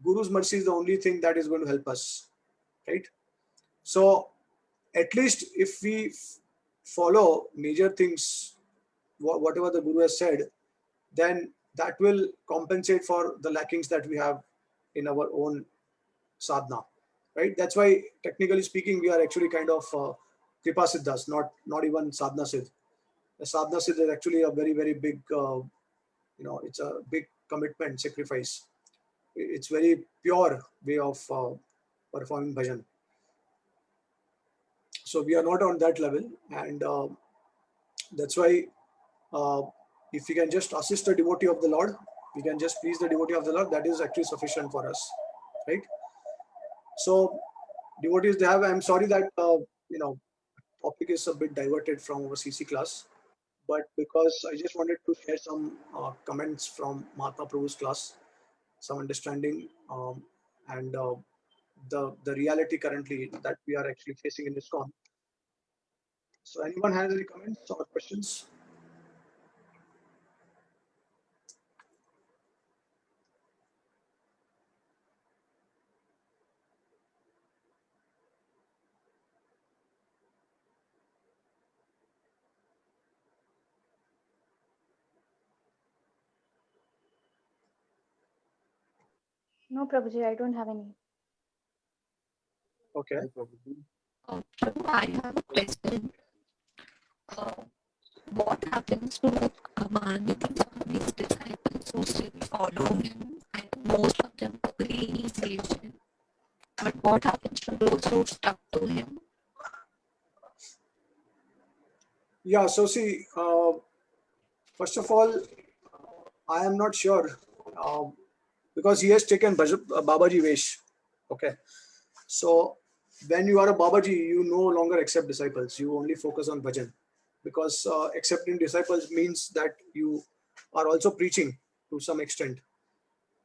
S1: Guru's mercy is the only thing that is going to help us, right? So at least if we follow major things, whatever the Guru has said, then that will compensate for the lackings that we have in our own sadhana, right? That's why, technically speaking, we are actually kind of kripa siddhas, not even sadhana siddh. The sadhana siddh is actually a very, very big, it's a big commitment, sacrifice. It's very pure way of performing bhajan. So we are not on that level, and that's why if we can just assist a devotee of the Lord, we can just please the devotee of the Lord, that is actually sufficient for us, right? So devotees, they have, I'm sorry that topic is a bit diverted from our CC class, but because I just wanted to share some comments from Mahatma Prabhu's class, some understanding, and the reality currently that we are actually facing in this con. So anyone has any comments or questions?
S4: No, Prabhuji, I don't have any.
S1: Okay.
S2: Prabhu, I have a question. Uh, what happens to Mahanidhi Swami's disciples who still follow him? I think most of them agree he saves him. But what happens to those who stuck to him?
S1: Yeah, so see, first of all, I am not sure, because he has taken Babaji Vesh. Okay. So when you are a Babaji, you no longer accept disciples. You only focus on bhajan, because accepting disciples means that you are also preaching to some extent.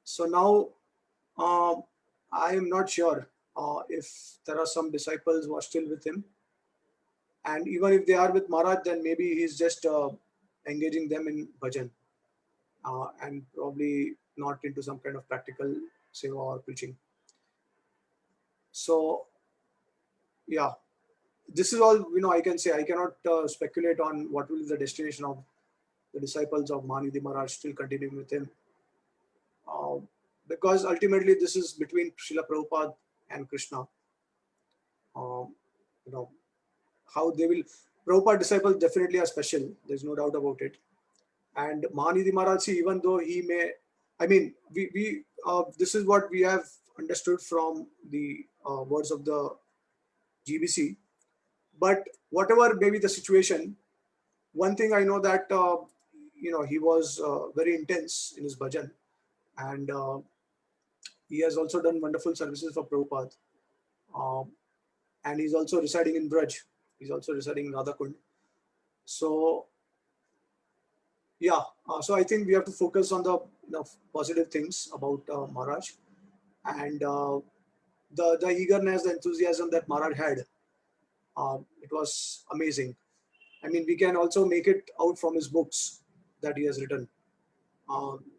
S1: So now I am not sure if there are some disciples who are still with him. And even if they are with Maharaj, then maybe he's just engaging them in bhajan, and probably not into some kind of practical seva or preaching. So yeah, this is all I can say. I cannot speculate on what will be the destination of the disciples of Mahanidhi Maharaj still continuing with him, uh, because ultimately this is between Srila Prabhupada and Krishna. You know how they will. Prabhupada disciples definitely are special. There's no doubt about it. And Mahanidhi Maharaj, even though he may, I mean, we this is what we have understood from the words of the GBC, But whatever may be the situation, one thing I know that he was very intense in his bhajan, and he has also done wonderful services for Prabhupada. And he's also residing in Braj. He's also residing in Radhakund. So yeah, so I think we have to focus on the positive things about Maharaj, and the eagerness, the enthusiasm that Maharaj had. It was amazing. I mean, we can also make it out from his books that he has written.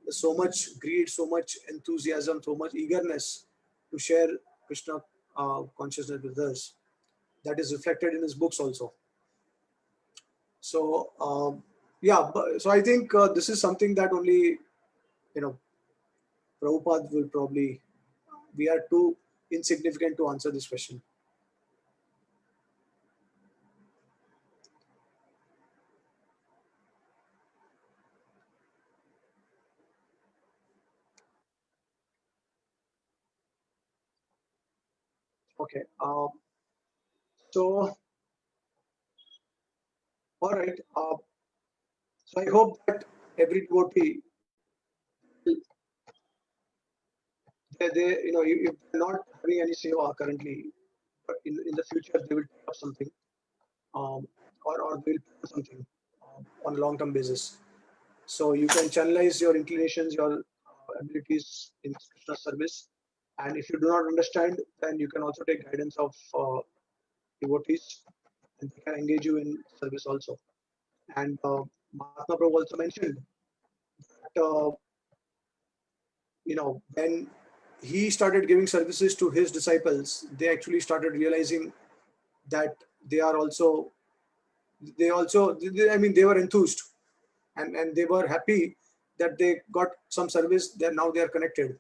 S1: So much greed, so much enthusiasm, so much eagerness to share Krishna consciousness with us. That is reflected in his books also. So yeah, so I think this is something that only Prabhupada will probably. We are too insignificant to answer this question. Okay. So all right. So I hope that every devotee, they if they're not having any seva currently, but in the future they will take up something, um, or they will do something on a long-term basis. So you can channelize your inclinations, your abilities in Krishna service, and if you do not understand, then you can also take guidance of devotees, and they can engage you in service also. And Mahatma Prabhu also mentioned that when he started giving services to his disciples, they actually started realizing that they are also I mean, they were enthused, and they were happy that they got some service. That now they are connected,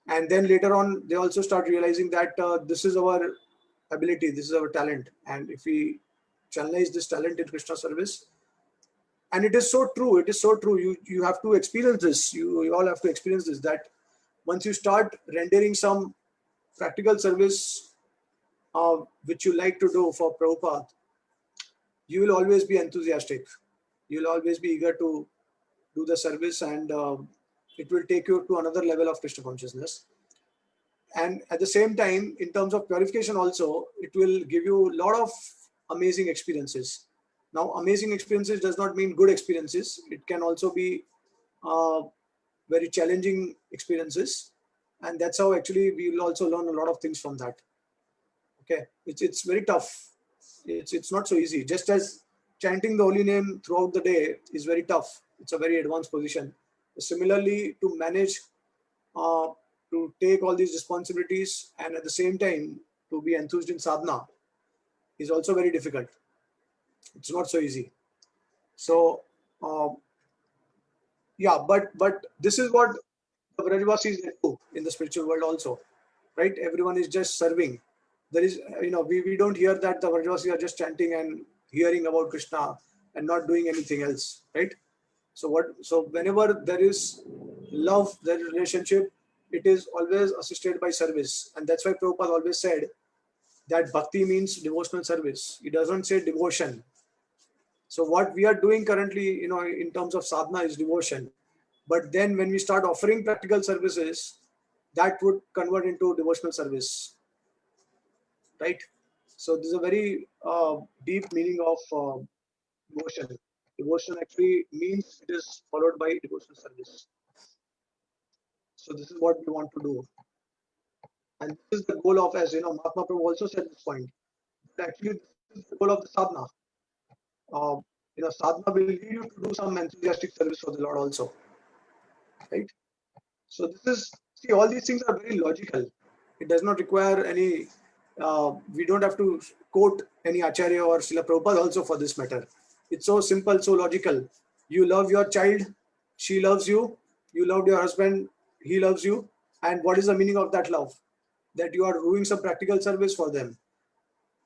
S1: and then later on they also start realizing that this is our ability, this is our talent, and if we channelize this talent in Krishna service. And it is so true, it is so true. You have to experience this, you all have to experience this, that once you start rendering some practical service which you like to do for Prabhupada, you will always be enthusiastic, you will always be eager to do the service, and it will take you to another level of Krishna consciousness. And at the same time, in terms of purification also, it will give you a lot of amazing experiences. Now, amazing experiences does not mean good experiences. It can also be very challenging experiences. And that's how actually we will also learn a lot of things from that. Okay, it's very tough. It's not so easy. Just as chanting the holy name throughout the day is very tough. It's a very advanced position. Similarly, to manage, to take all these responsibilities and at the same time to be enthused in sadhana is also very difficult. It's not so easy. So yeah, but this is what the Vrajvasis do in the spiritual world also, right? Everyone is just serving. There is, we don't hear that the Vrajvasis are just chanting and hearing about Krishna and not doing anything else, right? So whenever there is love, there is relationship, it is always assisted by service. And that's why Prabhupada always said that bhakti means devotional service. It doesn't say devotion. So what we are doing currently, in terms of sadhana is devotion. But then when we start offering practical services, that would convert into devotional service, right? So this is a very deep meaning of devotion. Devotion actually means it is followed by devotional service. So this is what we want to do. And this is the goal of, as Mahatma Prabhu also said this point, that actually this is the goal of the sadhana. Sadhana will lead you to do some enthusiastic service for the Lord also, right? So this is, see, all these things are very logical. It does not require any, we don't have to quote any Acharya or Srila Prabhupada also for this matter. It's so simple, so logical. You love your child, she loves you. You loved your husband, he loves you. And what is the meaning of that love? That you are doing some practical service for them.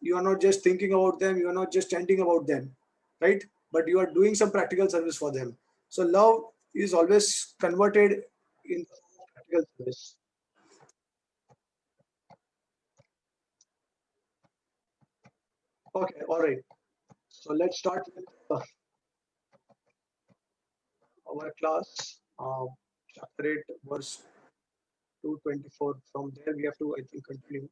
S1: You are not just thinking about them, you are not just chanting about them, right? But you are doing some practical service for them. So love is always converted in practical service. Okay, all right. So let's start with our class, chapter 8, verse 224. From there, we have to, I think, continue.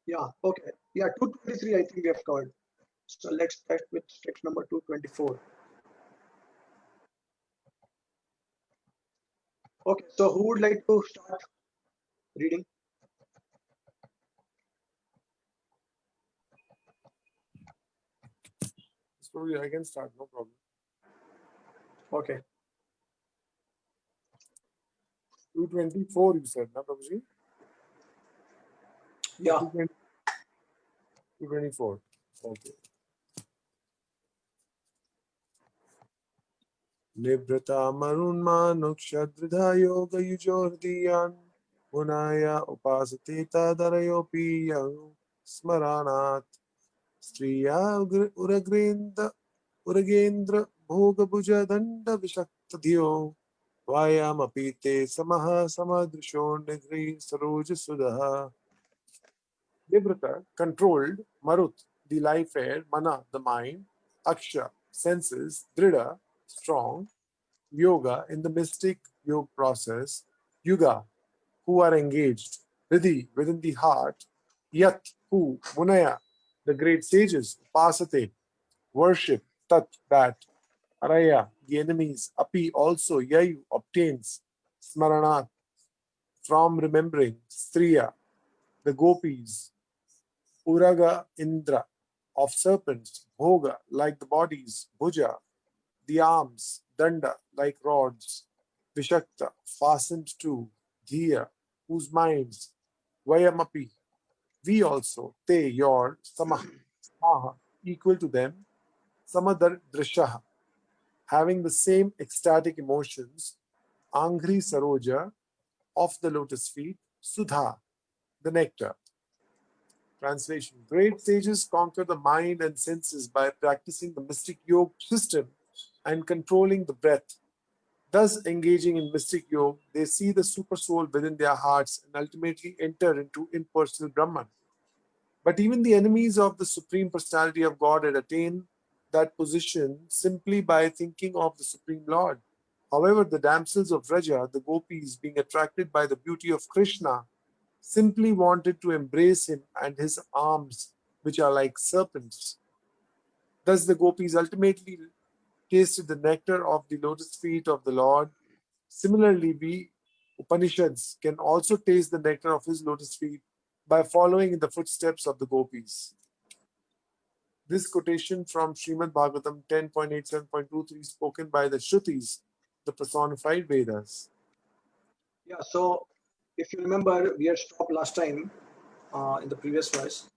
S1: Yeah, okay. Yeah, 223, I think we have covered. So let's start with text number 224. Okay, so who would like to start reading?
S3: So I can start, no problem.
S1: Okay.
S3: 224, you said, na Prabhuji?
S1: Yeah.
S3: 224. Okay. Nibrata marunmanukshadridha yoga yujordiyan munaya upasate tadarayopi yang smaranat striya uragendra bhoga bhuja danda vishaktadhyo vayamapi te samaha samadrisho nigri saroj sudaha. Nibrata, controlled, marut, the life air, mana, the mind, aksha, senses, drida, strong, yoga, in the mystic yoga process, yuga, who are engaged, vidhi, within the heart, yat, who, munaya, the great sages, pasate, worship, tat, that, araya, the enemies, api, also, yayu, obtains, smaranat, from remembering, striya, the gopis, Uraga Indra, of serpents, Bhoga, like the bodies, Bhuja, the arms, Danda, like rods, Vishakta, fastened to, Dhiya, whose minds, Vayamapi, we also, Te, your, Samaha, equal to them, Samadar Drishaha, having the same ecstatic emotions, Angri Saroja, of the lotus feet, Sudha, the nectar. Translation. Great sages conquer the mind and senses by practicing the mystic yoga system and controlling the breath. Thus, engaging in mystic yoga, they see the super soul within their hearts and ultimately enter into impersonal Brahman. But even the enemies of the Supreme Personality of Godhead attain that position simply by thinking of the Supreme Lord. However, the damsels of Vraja, the gopis, being attracted by the beauty of Krishna, simply wanted to embrace him and his arms, which are like serpents. Thus, the gopis ultimately tasted the nectar of the lotus feet of the Lord. Similarly, we Upanishads can also taste the nectar of his lotus feet by following in the footsteps of the gopis. This quotation from Srimad Bhagavatam 10.87.23 spoken by the Shrutis, the personified Vedas.
S1: Yeah, so if you remember, we had stopped last time in the previous verse,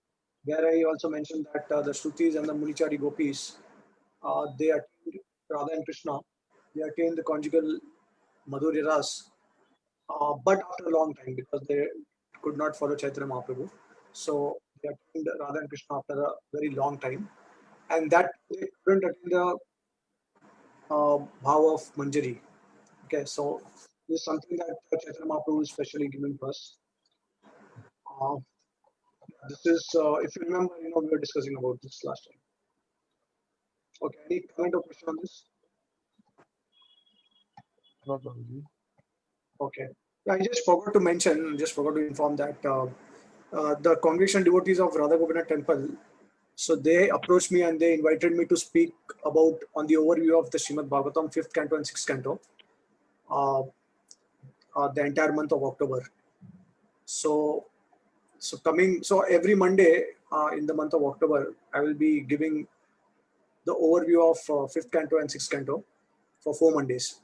S1: where I also mentioned that the Shrutis and the Munichari Gopis, they attained Radha and Krishna, they attained the conjugal Madhurya Ras, but after a long time because they could not follow Chaitanya Mahaprabhu. So they attained Radha and Krishna after a very long time, and that they couldn't attain the bhav of Manjari. Okay, so this is something that Chaitanya Mahaprabhu is specially given to us. Uh, this is, if you remember, we were discussing about this last time. Okay, any comment or question on this?
S3: Not only.
S1: Okay. Yeah, I just forgot to mention, just forgot to inform that the congregation devotees of Radha Gopinath Temple, so they approached me and they invited me to speak about on the overview of the Srimad Bhagavatam 5th canto and 6th canto, uh, the entire month of October. So, so every Monday in the month of October, I will be giving the overview of 5th canto and 6th canto for 4 Mondays.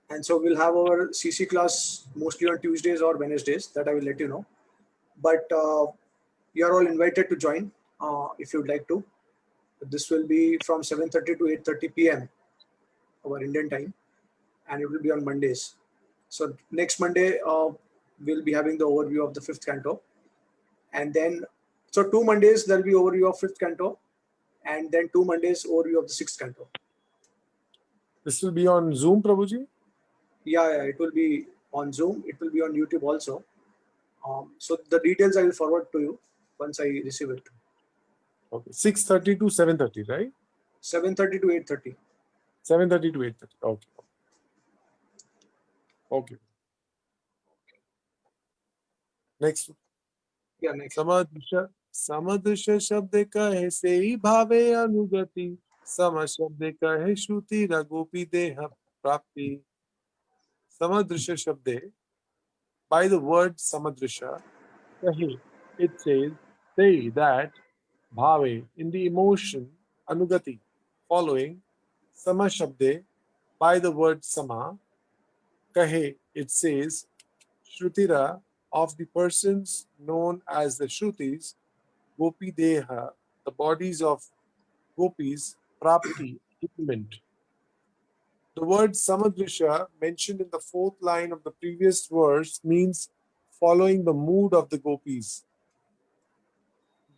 S1: And so we'll have our CC class mostly on Tuesdays or Wednesdays, that I will let you know. But you are all invited to join if you'd like to. This will be from 7:30 to 8:30 p.m. our Indian time, and it will be on Mondays. So next Monday we'll be having the overview of the 5th canto, And then, so 2 Mondays there will be overview of 5th canto, and then 2 Mondays overview of the 6th canto.
S3: This will be on Zoom, Prabhuji?
S1: Yeah, it will be on Zoom. It will be on YouTube also. So the details I will forward to you once I receive it.
S3: Okay. 6:30 to 7:30, right?
S1: 7:30 to 8:30.
S3: 7:30 to 8:30. Okay. Okay. Next.
S1: Yeah, next.
S3: समदृश शब्द कहे से ही भावे अनुगति सम शब्द कहे श्रुति रघुपी देह प्राप्ति समदृश शब्द by the word samadrisha kahe it says say that bhave in the emotion anugati following sama shabde by the word sama kahe it says shrutira of the persons known as the shrutis gopi deha the bodies of gopis prapti attainment. The word samadrisha mentioned in the fourth line of the previous verse means following the mood of the gopis.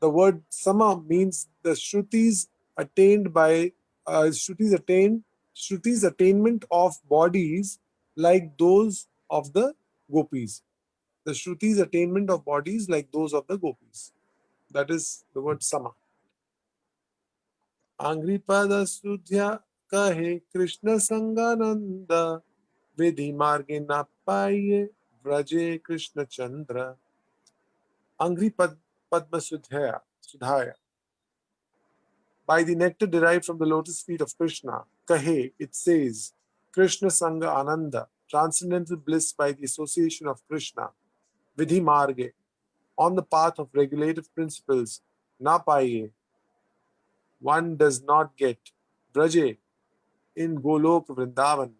S3: The word sama means the shrutis attained by shrutis attainment of bodies like those of the gopis. The shrutis attainment of bodies like those of the gopis. That is the word sama. Angripada Sudhya kahe Krishna Sangananda Vidhi Marge Napaye Vraje Krishna Chandra. Angri Padma Sudhaya. By the nectar derived from the lotus feet of Krishna, Kahe, it says, Krishna Sangha Ananda, transcendental bliss by the association of Krishna, Vidhi Marge, on the path of regulative principles, Napaye, one does not get, Vraje, in Golok Vrindavan,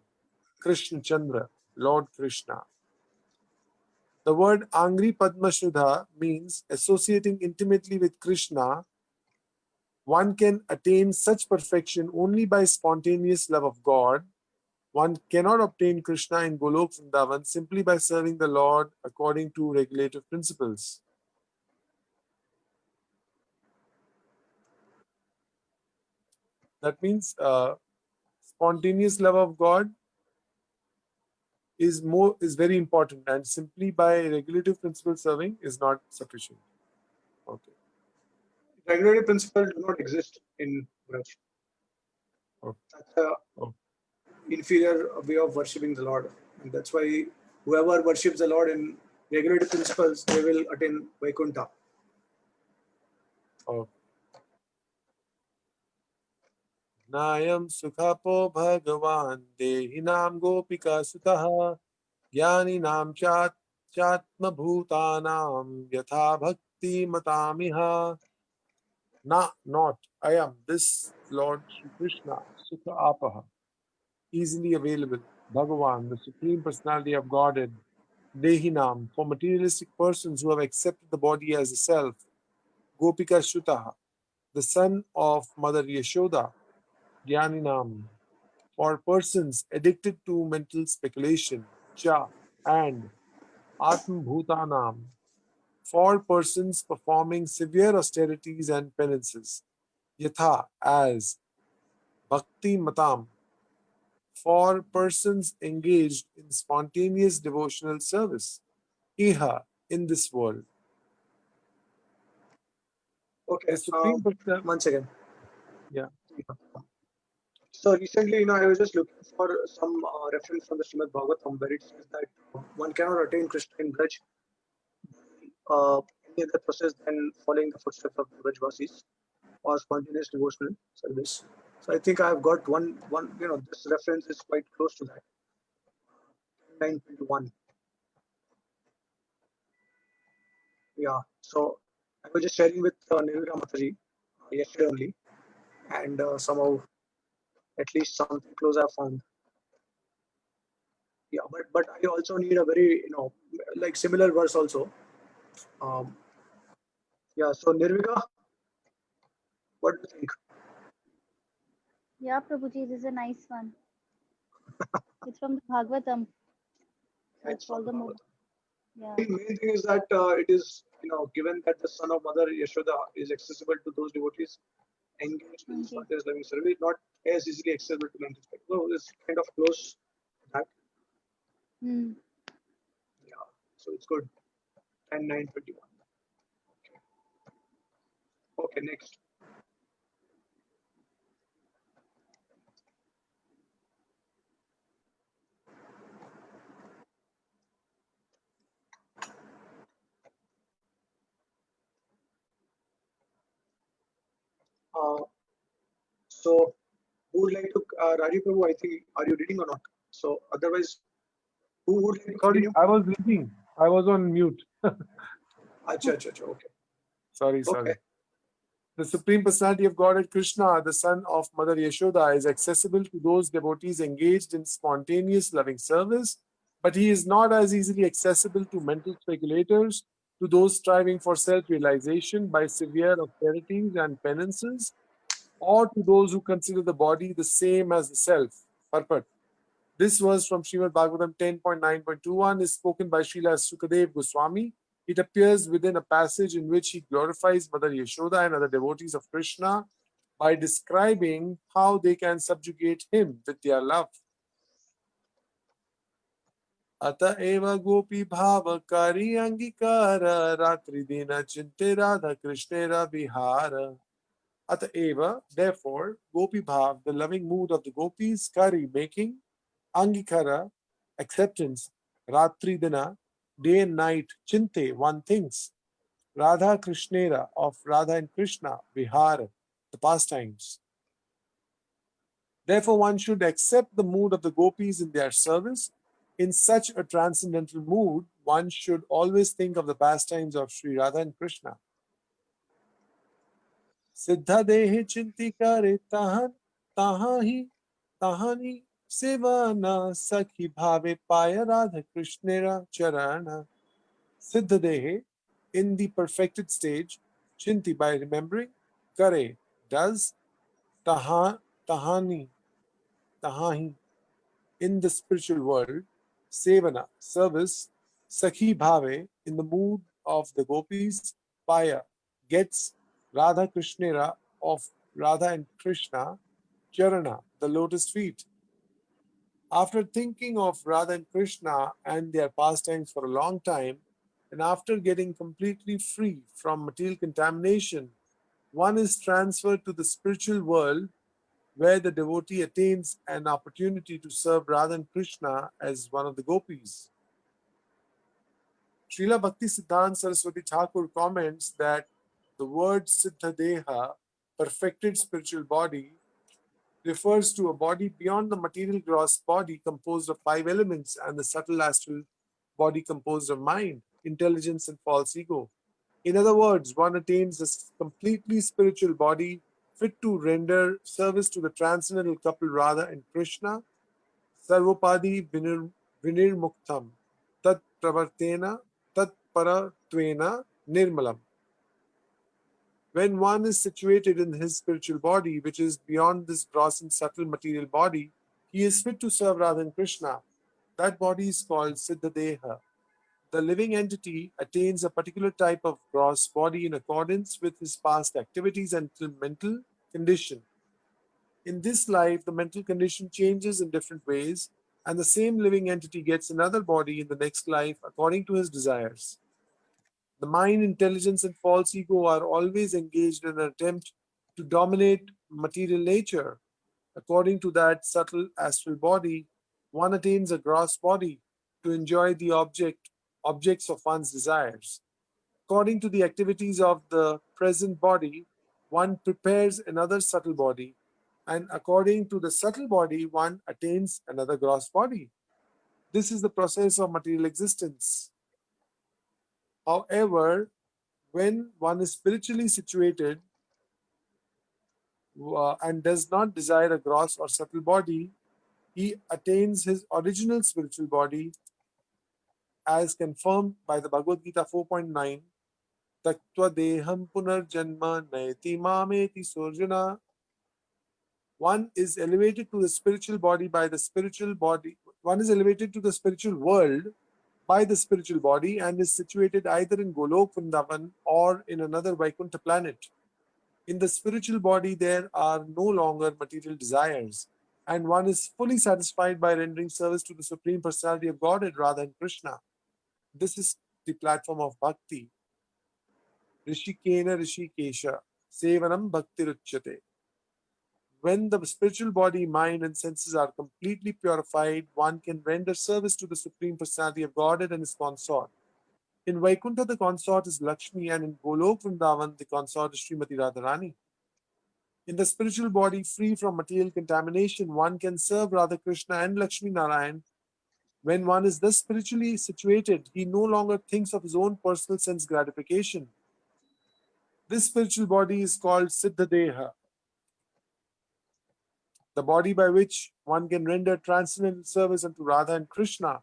S3: Krishna Chandra, Lord Krishna. The word Angri Padma Sudha means associating intimately with Krishna. One can attain such perfection only by spontaneous love of God. One cannot obtain Krishna in Golok Vrindavan simply by serving the Lord according to regulative principles. That means spontaneous love of God is very important, and simply by regulative principle serving is not sufficient. Okay.
S1: Regulative principles do not exist in Braj.
S3: Okay.
S1: That's a inferior way of worshipping the Lord, and that's why whoever worships the Lord in regulative principles, they will attain Vaikuntha.
S3: Okay. Nayam sukhapo bhagavan dehinam gopika sutah jnaninam chatma bhutanam yatha bhakti matamiha. Not I am this Lord Shri Krishna Sukha Apaha, easily available, Bhagavan, the Supreme Personality of Godhead, Dehinam, for materialistic persons who have accepted the body as a self, Gopika Shutaha, the son of Mother Yashoda, Jnaninam, for persons addicted to mental speculation, Cha, and Atma Bhutanam, for persons performing severe austerities and penances, Yatha, as Bhakti Matam, for persons engaged in spontaneous devotional service, Iha, in this world.
S1: Okay.
S3: The Supreme Personality.
S1: Once again.
S3: Yeah.
S1: So recently, I was just looking for some reference from the Srimad Bhagavatam where it says that one cannot attain Krishna in Braj any other process than following the footsteps of the Brajvasis or spontaneous devotional service. So I think I have got one. This reference is quite close to that. 9.1. Yeah. So I was just sharing with Nirvika Mataji yesterday only, and somehow at least something close I found. Yeah, but I also need a very like similar verse also. Yeah. So Nirvika, what do you think?
S4: Yeah, Prabhuji, this is a nice one. It's from the Bhagavatam. So it's all the more. Yeah.
S1: The main thing is that it is given that the son of Mother Yashoda is accessible to those devotees engaged in
S4: Okay.
S1: spontaneous loving service, not as easily accessible to mental spectacle. So it's kind of close to that.
S4: Hmm.
S1: Yeah. So it's good. 10:9:21. Okay, next. Uh, so who would like to, Rajiv Prabhu, I think, are you reading or not? So otherwise, who would like to
S3: Sorry,
S1: continue?
S3: I was reading. I was on mute.
S1: Acha, okay.
S3: Sorry.
S1: Okay.
S3: The Supreme Personality of Godhead Krishna, the son of Mother Yashoda, is accessible to those devotees engaged in spontaneous loving service, but he is not as easily accessible to mental speculators, to those striving for self-realization by severe austerities and penances, or to those who consider the body the same as the self. Purport. This verse from Srimad Bhagavatam 10.9.21 is spoken by Srila Sukadev Goswami. It appears within a passage in which he glorifies Mother Yashoda and other devotees of Krishna by describing how they can subjugate him with their love. Ata eva gopi bhava kari angikara ratri dina chinte radha krishnera vihara. Ata eva, therefore, gopi bhav, the loving mood of the gopis, kari, making, angikara, acceptance, ratri dina, day and night, chinte, one thinks, Radha Krishnera, of Radha and Krishna, Vihara, the pastimes. Therefore, one should accept the mood of the gopis in their service. In such a transcendental mood, one should always think of the pastimes of Sri Radha and Krishna. Siddha dehe chinti kare tahani sevana sakhi bhave paya Radha Krishnera charana. Siddha dehe, in the perfected stage, chinti, by remembering, kare, does, tahani, in the spiritual world, sevana, service, sakhi bhave, in the mood of the gopis, paya, gets, Radha Krishnera, of Radha and Krishna, charana, the lotus feet. After thinking of Radha and Krishna and their pastimes for a long time, and after getting completely free from material contamination, one is transferred to the spiritual world where the devotee attains an opportunity to serve Radha and Krishna as one of the gopis. Srila Bhakti Siddhanta Saraswati Thakur comments that the word Siddha Deha, perfected spiritual body, refers to a body beyond the material gross body composed of 5 elements and the subtle astral body composed of mind, intelligence, and false ego. In other words, one attains a completely spiritual body fit to render service to the transcendental couple Radha and Krishna, Sarvopadi Vinirmuktam, Tat Pravartena, Tat Paratvena Nirmalam. When one is situated in his spiritual body, which is beyond this gross and subtle material body, he is fit to serve Radha and Krishna. That body is called Siddhadeha. The living entity attains a particular type of gross body in accordance with his past activities and mental condition. In this life, the mental condition changes in different ways, and the same living entity gets another body in the next life according to his desires. The mind, intelligence, and false ego are always engaged in an attempt to dominate material nature. According to that subtle astral body, one attains a gross body to enjoy the objects of one's desires. According to the activities of the present body, one prepares another subtle body, and according to the subtle body, one attains another gross body. This is the process of material existence. However, when one is spiritually situated and does not desire a gross or subtle body, he attains his original spiritual body as confirmed by the Bhagavad Gita 4.9. Tattva deham punarjanma naiti mameti surjana. One is elevated to the spiritual body by the spiritual body. One is elevated to the spiritual world by the spiritual body and is situated either in Golok Vrindavan or in another Vaikuntha planet. In the spiritual body, there are no longer material desires, and one is fully satisfied by rendering service to the Supreme Personality of Godhead, Radha and Krishna. This is the platform of bhakti. Rishikena Rishikesha, Sevanam Bhakti Ruchyate. When the spiritual body, mind, and senses are completely purified, one can render service to the Supreme Personality of Godhead and his consort. In Vaikuntha, the consort is Lakshmi, and in Golok Vrindavan, the consort is Srimati Radharani. In the spiritual body, free from material contamination, one can serve Radha Krishna and Lakshmi Narayan. When one is thus spiritually situated, he no longer thinks of his own personal sense gratification. This spiritual body is called Siddhadeha, the body by which one can render transcendental service unto Radha and Krishna.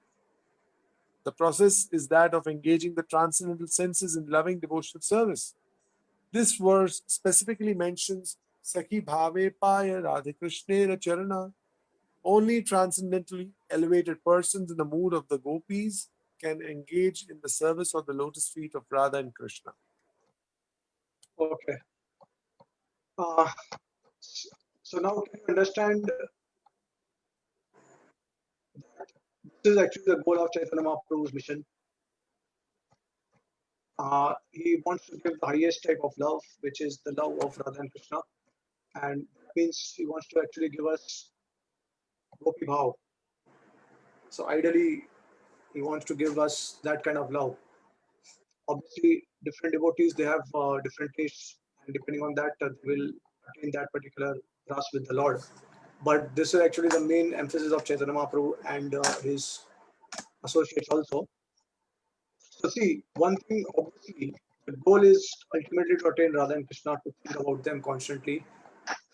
S3: The process is that of engaging the transcendental senses in loving devotional service. This verse specifically mentions Sakhi Bhave Paya Radha Krishnera Charana. Only transcendentally elevated persons in the mood of the gopis can engage in the service of the lotus feet of Radha and Krishna.
S1: Okay. Uh, so now can you understand that this is actually the goal of Chaitanya Mahaprabhu's mission. He wants to give the highest type of love, which is the love of Radha and Krishna, and that means he wants to actually give us Gopi Bhav. So ideally, he wants to give us that kind of love. Obviously, different devotees, they have different tastes, and depending on that, they will attain that particular ras with the Lord. But this is actually the main emphasis of Chaitanya Mahaprabhu and his associates also. So see, one thing, obviously, the goal is ultimately to attain Radha and Krishna, to think about them constantly,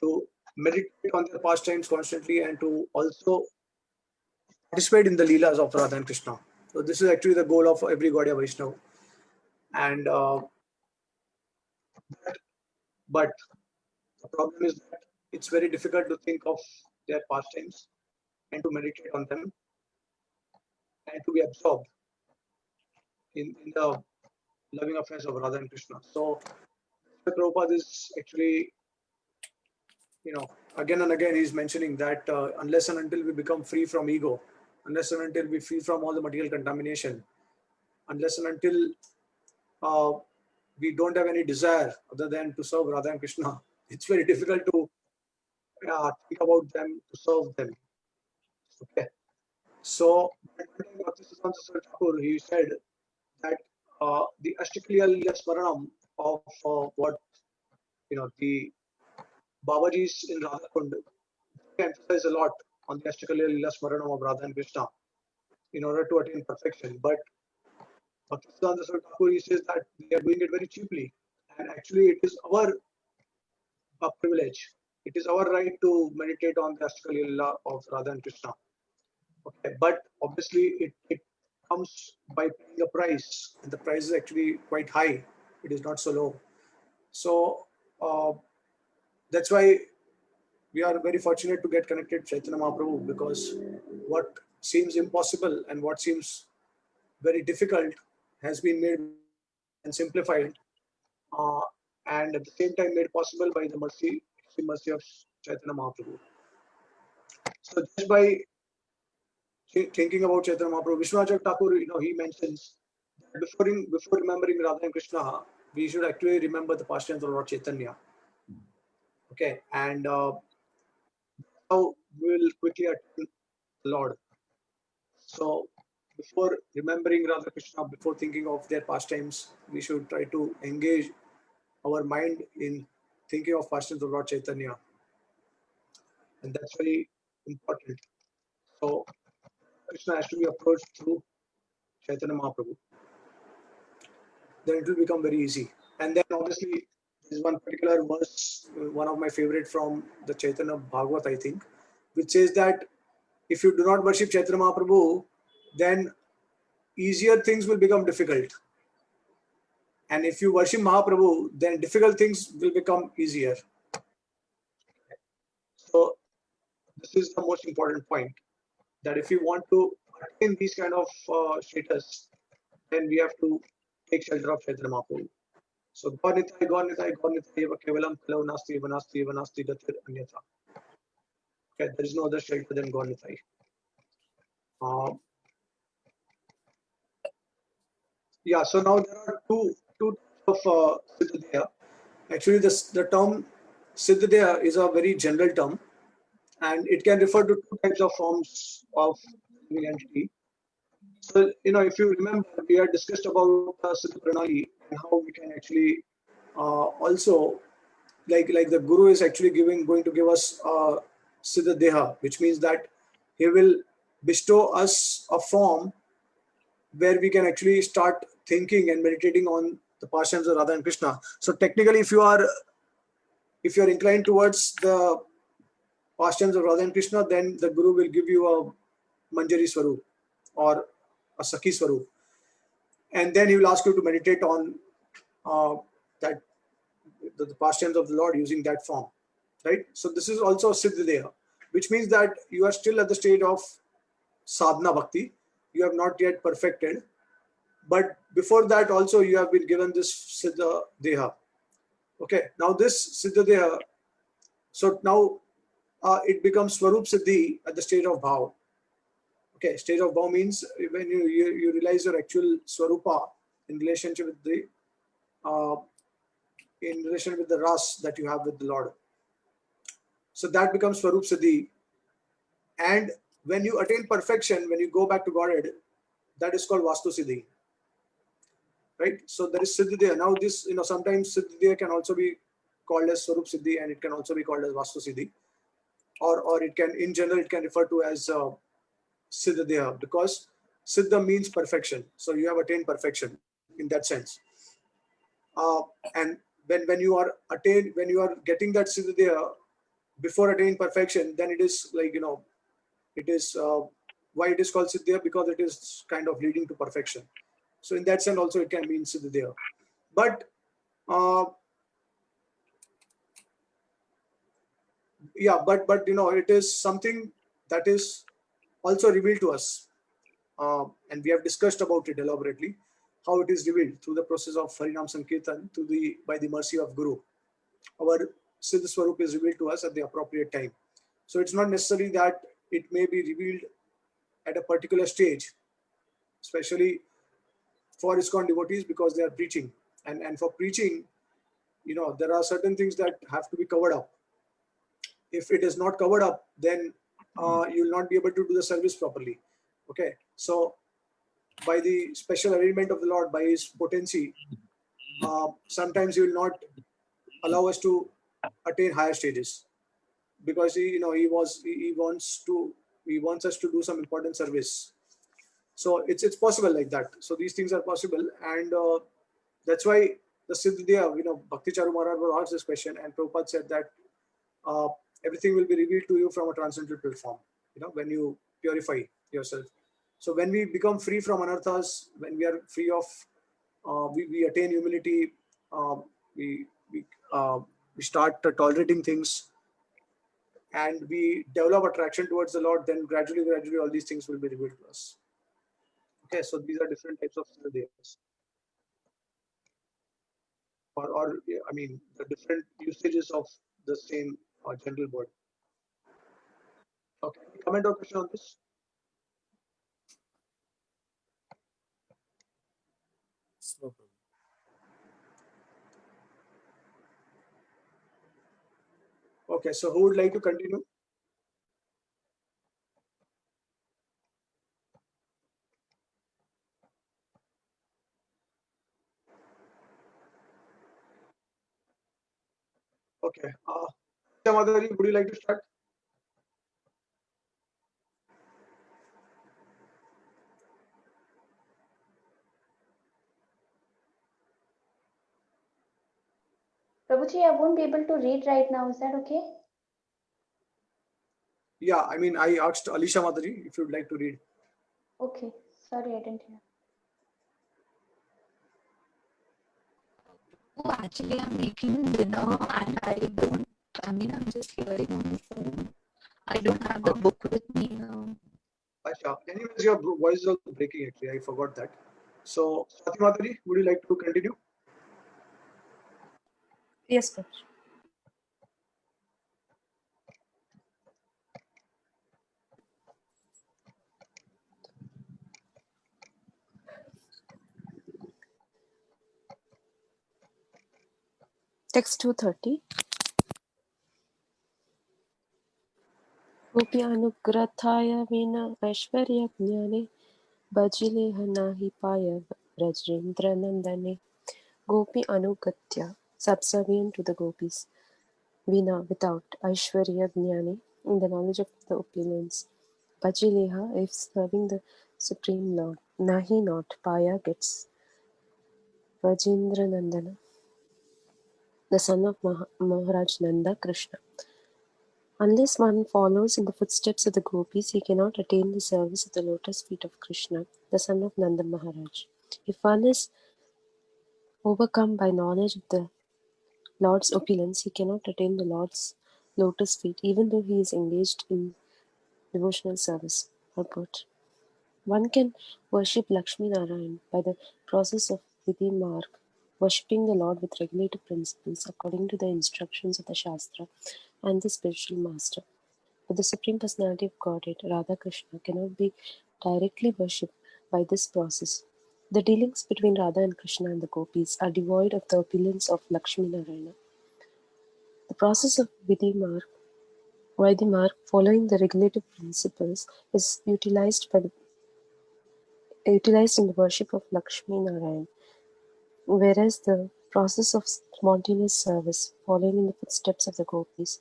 S1: to meditate on their pastimes constantly, and to also participate in the Leelas of Radha and Krishna. So this is actually the goal of every Gaudiya Vaishnava. And but the problem is that it's very difficult to think of their pastimes and to meditate on them and to be absorbed in the loving affairs of Radha and Krishna. So Prabhupada is actually, again and again he's mentioning that unless and until we become free from ego, unless and until we free from all the material contamination, unless and until we don't have any desire other than to serve Radha and Krishna, it's very difficult to think about them, to serve them. Okay. So, he said that the Ashtakriya Leela Smaranam of what the Babajis in Radhakund emphasize a lot on the Ashtakriya Leela Smaranam of Radha and Krishna in order to attain perfection. But Bhaktisiddhanta Saraswati Thakur, he says that they are doing it very cheaply, and actually it is our privilege. It is our right to meditate on the Ashtakriya Leela of Radha and Krishna. Okay, but obviously it comes by paying a price, and the price is actually quite high. It is not so low. So that's why we are very fortunate to get connected to Chaitanya Mahaprabhu, because what seems impossible and what seems very difficult has been made and simplified, and at the same time made possible by the mercy of Chaitanya Mahaprabhu. So just by thinking about Chaitanya Mahaprabhu, Vishwanath Thakur, he mentions that before remembering Radha and Krishna, we should actually remember the pastimes of Lord Chaitanya. Okay, and how we will quickly attain the Lord. So before remembering Radha Krishna, before thinking of their pastimes, we should try to engage our mind in thinking of pastimes of Lord Chaitanya, and that's very important. So Krishna has to be approached through Chaitanya Mahaprabhu. Then it will become very easy. And then obviously there's one particular verse, one of my favorite from the Chaitanya Bhagavat, I think, which says that if you do not worship Chaitanya Mahaprabhu, then easier things will become difficult. And if you worship Mahaprabhu, then difficult things will become easier. So this is the most important point, that if you want to attain these kind of status, then we have to take shelter of Chaitanya Mahaprabhu. So Gaunitai, Gaunitai, Gaunitai, Eva Kevalam, Kalau Nasti, Vanasti, Vanasti, Gatir, Anyatha. Okay, there is no other shelter than Gaunitai. Yeah, so now there are two types of Siddhadeha. Actually, the term Siddhadeha is a very general term, and it can refer to two types of forms of living entity. So, if you remember, we had discussed about Siddha Pranali and how we can actually also, like the Guru is actually going to give us Siddha Deha, which means that he will bestow us a form where we can actually start thinking and meditating on the pastimes of Radha and Krishna. So technically, if you are inclined towards the pastimes of Radha and Krishna, then the Guru will give you a Manjari Swarup or a Sakhi Swarup. And then he will ask you to meditate on that the pastimes of the Lord using that form, right? So this is also a Siddhadeha, which means that you are still at the stage of sadhana bhakti. You have not yet perfected, but before that also you have been given this Siddha Deha. Okay, now this Siddha Deha, so now it becomes Swarup Siddhi at the stage of Bhav. Okay, stage of Bhav means when you realize your actual Swarupa in relationship with the Ras that you have with the Lord. So that becomes Swarup Siddhi. And when you attain perfection, when you go back to Godhead, that is called Vastu Siddhi. Right? So there is Siddhi. Now this, sometimes Siddhi can also be called as Swarup Siddhi, and it can also be called as Vastu Siddhi. Or it can, in general, it can refer to as Siddhadeha, because Siddha means perfection. So you have attained perfection in that sense. And when you are getting that Siddhadeha before attaining perfection, then it is like, it is why it is called Siddhadeha, because it is kind of leading to perfection. So in that sense also it can mean Siddhadeha. But it is something that is also revealed to us, and we have discussed about it elaborately, how it is revealed through the process of Harinam Sankirtan by the mercy of Guru. Our Siddha Swarup is revealed to us at the appropriate time. So it's not necessary that it may be revealed at a particular stage, especially for ISKCON devotees, because they are preaching. And for preaching, there are certain things that have to be covered up. If it is not covered up, then you will not be able to do the service properly. Okay, so by the special arrangement of the Lord, by His potency, sometimes He will not allow us to attain higher stages, because He wants us to do some important service. So it's possible like that. So these things are possible, and that's why the Siddhadeha, Bhakti Charu Maharaj was asked this question, and Prabhupada said that everything will be revealed to you from a transcendental platform, when you purify yourself. So when we become free from anarthas, when we are free of, we attain humility, we start tolerating things, and we develop attraction towards the Lord, then gradually all these things will be revealed to us. Okay, so these are different types of Siddhadehas. Or the different usages of the same general word. Okay, any comment or question on this?
S3: No problem.
S1: Okay, so who would like to continue? Okay, Madhya, would you like to start?
S4: Prabhuji, I won't be able to read right now. Is that okay?
S1: Yeah, I asked Alisha Madhuri if you'd like to read.
S4: Okay. Sorry, I didn't hear.
S2: Oh, actually, I'm making dinner and I'm just hearing on the phone. I don't have the book with me now.
S1: Acha. Anyways, your voice is also breaking actually. I forgot that. So, Swati Mataji, would you like to continue?
S5: Yes, Prabhuji. Text 230. गोपी अनुग्रथाय विना ऐश्वर्य ज्ञाने बजिले नाही पाय Brajendra नंदने. Gopi anugatya, subservient to the gopis, vina, without, aishwarya jnani, in the knowledge of the opulence, Bajileha, if serving the Supreme Lord, Nahi not, Paya gets, Vajendra Nandana, the son of Maharaj Nanda Krishna. Unless one follows in the footsteps of the gopis, he cannot attain the service of the lotus feet of Krishna, the son of Nanda Maharaj. If one is overcome by knowledge of the Lord's opulence, he cannot attain the Lord's lotus feet, even though he is engaged in devotional service. Purport. One can worship Lakshmi Narayan by the process of Vidhi Marg, worshipping the Lord with regulative principles according to the instructions of the Shastra and the spiritual master. But the Supreme Personality of Godhead, Radha Krishna, cannot be directly worshipped by this process. The dealings between Radha and Krishna and the gopis are devoid of the opulence of Lakshmi Narayana. The process of Vidhi Marg, following the regulative principles, is utilized in the worship of Lakshmi Narayan, whereas the process of spontaneous service, following in the footsteps of the gopis,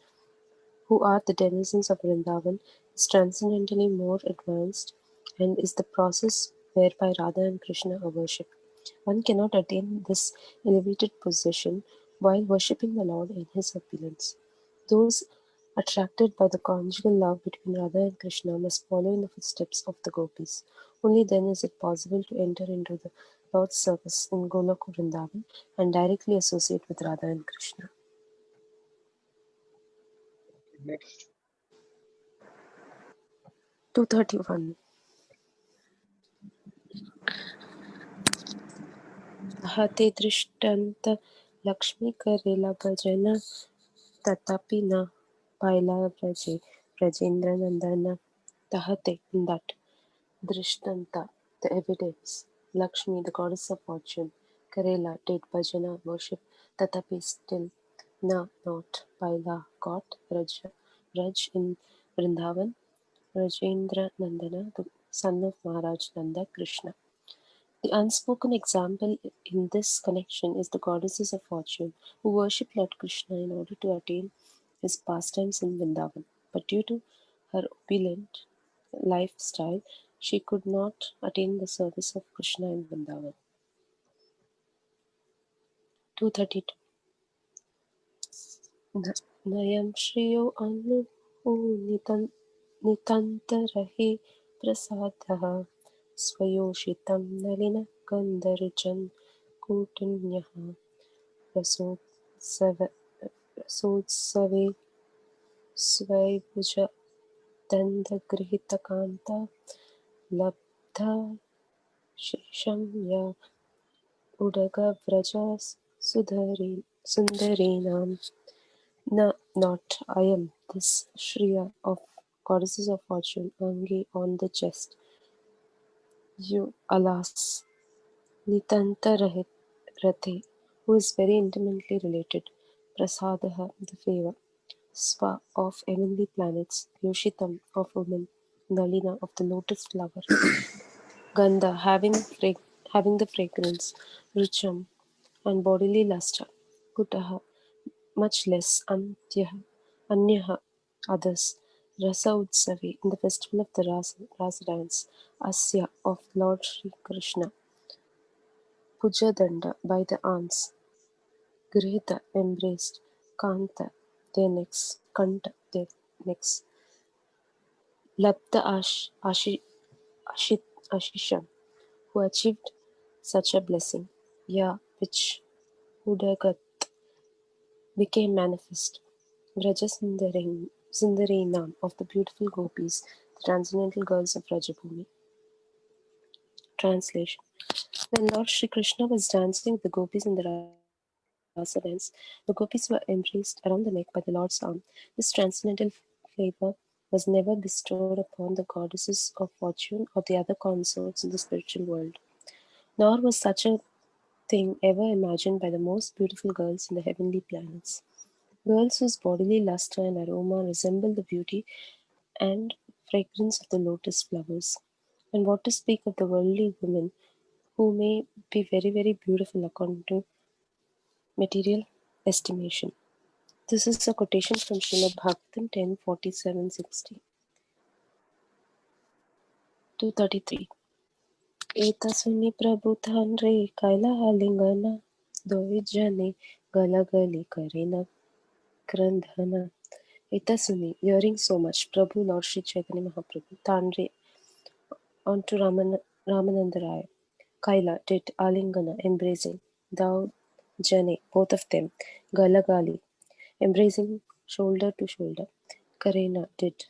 S5: who are the denizens of Vrindavan, is transcendently more advanced and is the process whereby Radha and Krishna are worshipped. One cannot attain this elevated position while worshipping the Lord in his opulence. Those attracted by the conjugal love between Radha and Krishna must follow in the footsteps of the gopis. Only then is it possible to enter into the Lord's service in Goloka Vrindavan and directly associate with Radha and Krishna.
S1: Next.
S5: 231. हते दृष्टांत लक्ष्मी करेला भजन तथापि न पायला ब्रजेंद्र नंदन. Tahate, in that Drishtanta, the evidence, Lakshmi, the goddess of fortune, Karela, did bhajana, worship, Tatapi, still, na, not, Paila, got, Raj in Vrindavan, Rajendra Nandana, the son of Maharaj Nanda Krishna. The unspoken example in this connection is the goddesses of fortune, who worship Lord Krishna in order to attain his pastimes in Vrindavan. But due to her opulent lifestyle, she could not attain the service of Krishna in Vrindavan. 232. Nayam Shriyo Anu Nitantarahi Prasadaha Swayoshitam Nalina Gandarujan Kutanyaha Rasotsave Svaibuja Dandagrihita Labdha Shisham Ya Udaga Vrajas Sundarinam. Not I am this Shriya of goddesses of fortune, Angi on the chest. You, alas, Nitanta Rate, who is very intimately related, Prasadaha, the favor, Swa of heavenly planets, Yoshitam of women, Nalina of the lotus flower, Gandha having the fragrance, Rucham and bodily luster, Kutaha much less, Anyaha others, Rasa Utsavi in the festival of the Rasa dance, Asya of Lord Sri Krishna, Pujadanda by the aunts, Grihita embraced, Kanta their necks, Kanta their necks, Labda Ashisham, who achieved such a blessing, Ya which Udagat became manifest, Vrajasundarinam of the beautiful gopis, transcendental girls of Rajabhumi. Translation. When Lord Sri Krishna was dancing with the gopis in the Rasa dance, the gopis were embraced around the neck by the Lord's arm. This transcendental flavor was never bestowed upon the goddesses of fortune or the other consorts in the spiritual world. Nor was such a thing ever imagined by the most beautiful girls in the heavenly planets. Girls whose bodily luster and aroma resemble the beauty and fragrance of the lotus flowers. And what to speak of the worldly women who may be very, very beautiful according to material estimation. This is a quotation from Srimad Bhagavatam 10:47-60. 233. एतस्मिन् प्रभुतान् रे कैलालिङ्गन द्वैजने गलगली करेन क्रन्धन. Etasuni, hearing so much, Prabhu Lord Sri Chaitanya Mahaprabhu, Tanre onto Ramanandaraya, Kaila did Alingana, embracing, thou Jane, both of them, Galagali, embracing shoulder to shoulder, Karena did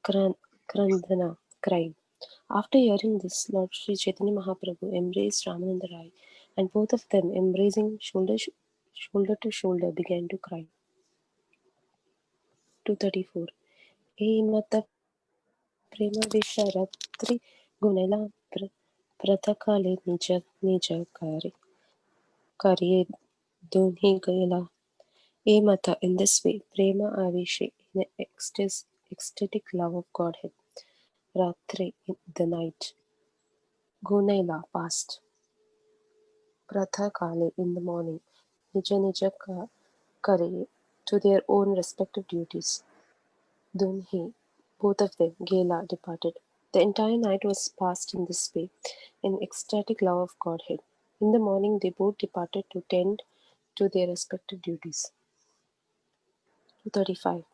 S5: Krandhana, crying. After hearing this, Lord Sri Chaitanya Mahaprabhu embraced Ramananda Rai, and both of them, embracing shoulder to shoulder, began to cry. 234. He mata prema visharatri gunela pratakale nija karye dunhi gayala. E mata, in this way, prema avishi, in ecstatic love of Godhead, ratri, in the night, gunela, past, prathakale, in the morning, nija kare, to their own respective duties. Dunhi, both of them, Gela, departed. The entire night was passed in this way, in ecstatic love of Godhead. In the morning, they both departed to tend to their respective duties. 235.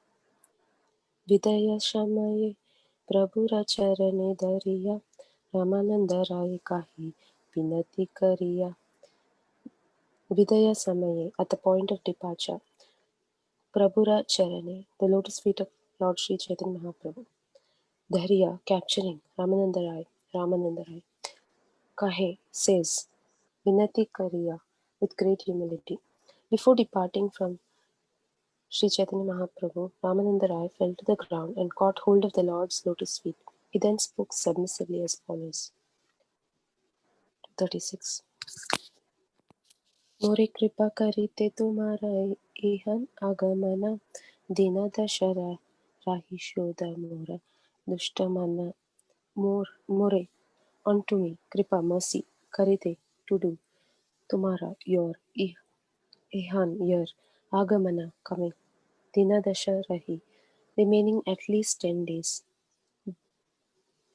S5: Vidaya Shamaye Prabhura Charane Dariya Ramananda Rai Kahi Vinati Kariya. Vidaya Samaye, at the point of departure, Prabhura Charane, the lotus feet of Lord Sri Chaitanya Mahaprabhu. Dharya, capturing, Ramananda Rai. Kahe, says, Vinati Kariya, with great humility. Before departing from Sri Chaitanya Mahaprabhu, Ramananda Rai fell to the ground and caught hold of the Lord's lotus feet. He then spoke submissively as follows. 36. मोरे कृपा करिते तुम्हारा इहन आगमन दीन दशरा राही शोध मोरा दुष्ट मन मोरे unto me, Kripa, mercy, Karite, to do, Tumara, your, Ehan, year, Agamana, coming, Dinadasha Rahi, remaining at least 10 days,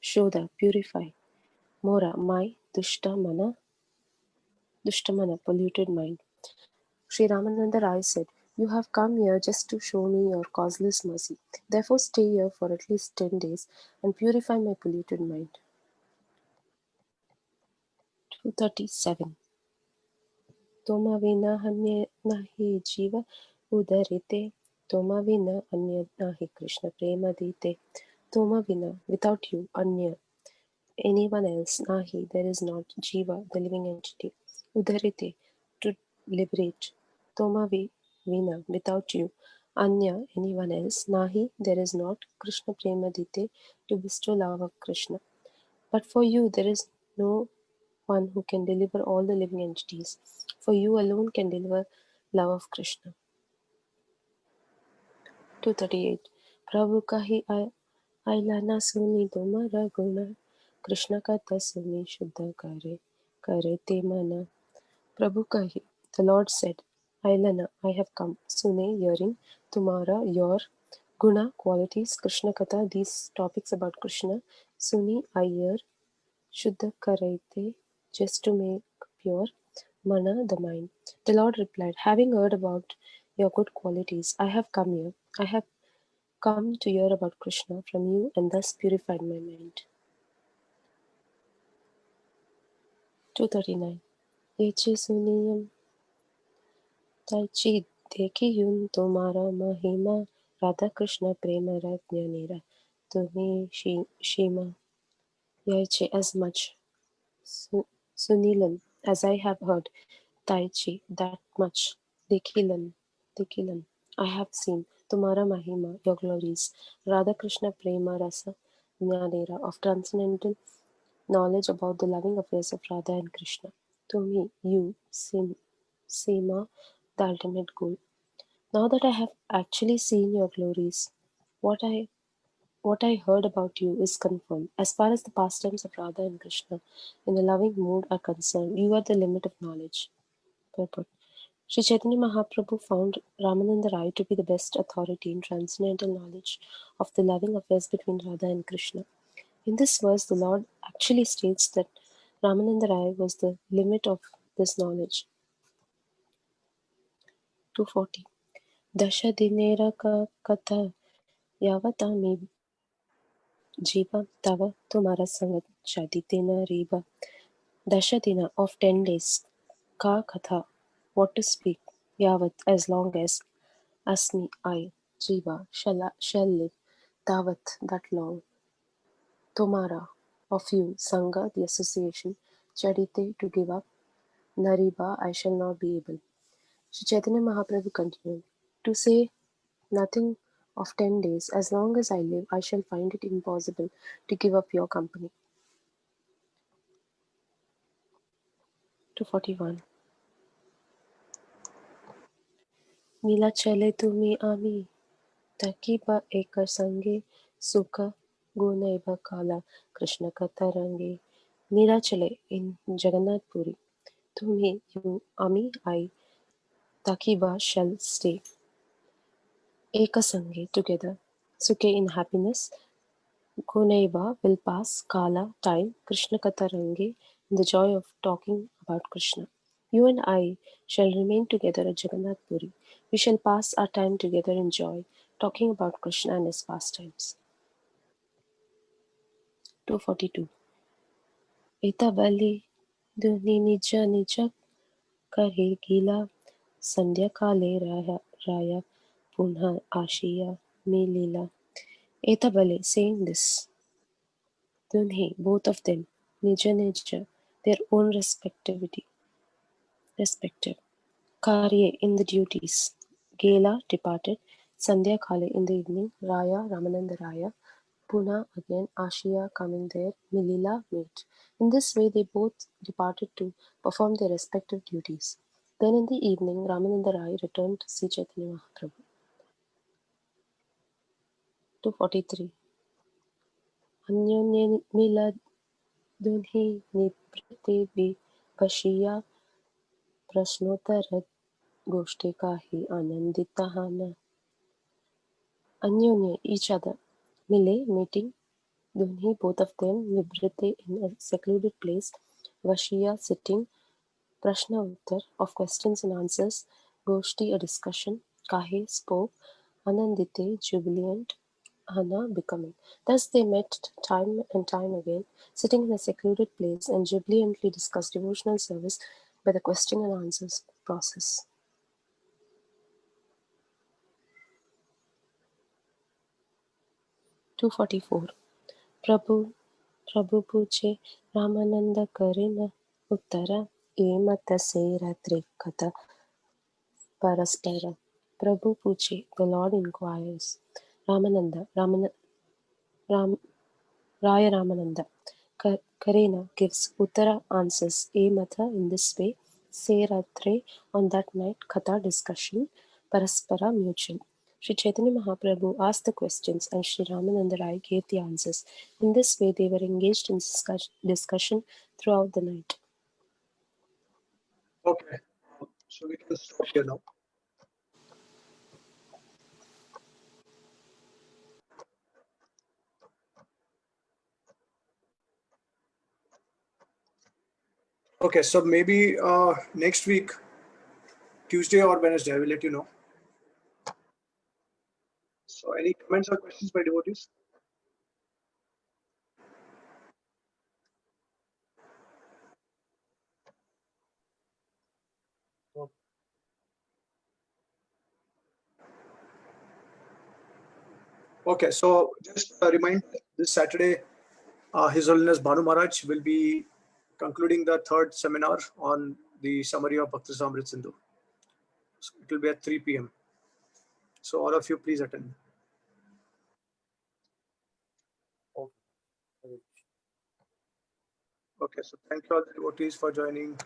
S5: Shoda, purify, Mora, my, Dushtamana, polluted mind. Sri Ramananda Rai said, you have come here just to show me your causeless mercy. Therefore stay here for at least 10 days and purify my polluted mind. 237. Toma vina hanya nahi jiva udarite. Toma vina anya nahi Krishna prema dite. Toma vina, without you, anya, anyone else, nahi, there is not, jiva, the living entity. Udarite, to liberate. Toma vina, without you, anya, anyone else, nahi, there is not, Krishna prema dite, to bestow love of Krishna. But for you, there is no one who can deliver all the living entities. For you alone can deliver love of Krishna. 238. Prabhu kahi ailana suni tomara guna Krishna kata suni shuddha kare te mana. Prabhu kahi, the Lord said, Ailana, I have come. Sune, hearing, tomara, your, guna, qualities, Krishna kata, these topics about Krishna, suni, I hear, Shuddha Karaite, just to make pure, Mana, the mind. The Lord replied, having heard about your good qualities, I have come here. I have come to hear about Krishna from you and thus purified my mind. 239. Eche suniyam taichi dekhi yun tomara mahima Radha Krishna prema rajnanira Tumi Shima Yaiche as much Sunilan as I have heard Taichi that much Dikilan Dikilan I have seen Tumara Mahima your glories Radha Krishna Prema Rasa Jnanera of transcendental knowledge about the loving affairs of Radha and Krishna. To me, you Seema, the ultimate goal. Now that I have actually seen your glories, what I what I heard about you is confirmed. As far as the pastimes of Radha and Krishna in a loving mood are concerned, you are the limit of knowledge. Purport. Sri Chaitanya Mahaprabhu found Ramananda Rai to be the best authority in transcendental knowledge of the loving affairs between Radha and Krishna. In this verse, the Lord actually states that Ramananda Rai was the limit of this knowledge. 240. Dasha dinera ka katha yavatami jiva tava tumara sangat shaditena riva. Dasha dina of 10 days. Ka katha, what to speak. Yavat, as long as. Asmi, I. Jiva, shall live. Tavat, that long. Tomara, of you. Sangha, the association. Charite, to give up. Nariba, I shall not be able. Sri Chaitanya Mahaprabhu continued, to say nothing of 10 days, as long as I live, I shall find it impossible to give up your company. 241. Mila chale tumi ami, takiba ekar sange, sukha gunaiba kala, Krishna katarange. Mila chale in Jagannath Puri. Tumi, you, ami, I, takiba shall stay. Eka sange, together. Sukhe in happiness, Gunaiva will pass, Kala, time, Krishna Katarange, in the joy of talking about Krishna. You and I shall remain together at Jagannath Puri. We shall pass our time together in joy, talking about Krishna and his pastimes. 242. Eta bali duni nija nija kare gila sandhya kale raya punha ashiya me Lila. Eta bale, saying this, Dunhi, both of them, Nija Nija, their own respective. Karye in the duties. Gela departed. Sandhya Kale in the evening. Raya, Ramananda Raya. Puna again. Ashiya coming there. Milila met. In this way they both departed to perform their respective duties. Then in the evening Ramananda Rai returned to see Chaitanya Mahaprabhu. 243. Anyonya Mila Dunhi Nibrate Vipashiya प्रश्नोत्तर गोष्ठी काही आनंदित Anyonya, each other. Mile, meeting. Dunhi, both of them. Nibrite, in a secluded place. Vashiya, sitting. Prashna Uttar, of questions and answers. Goshti, a discussion. Kahe, spoke. Anandite, jubilant. Hana, becoming. Thus they met time and time again, sitting in a secluded place and jubilantly discussed devotional service by the question and answers process. 244. प्रभु पूछे रामानंद करे न उत्तर ए मत से रात्रि कथा परस्पर Prabhu पूछे the Lord inquires Ramananda Ram, Raya Ramananda Karena gives Uttara answers A Matha in this way Se Ratre on that night Katha discussion Paraspara mutual. Sri Chaitanya Mahaprabhu asked the questions and Sri Ramananda Rai gave the answers. In this way they were engaged in discussion throughout the night.
S1: Okay, so we can stop here now. Okay, so maybe next week, Tuesday or Wednesday, I will let you know. So any comments or questions by devotees? Okay, so just remind this Saturday, His Holiness Bhanu Maharaj will be concluding the third seminar on the summary of Bhakti Samrit Sindhu. So it will be at 3 p.m. So all of you, please attend.
S3: Okay.
S1: Okay, so thank you all the devotees for joining.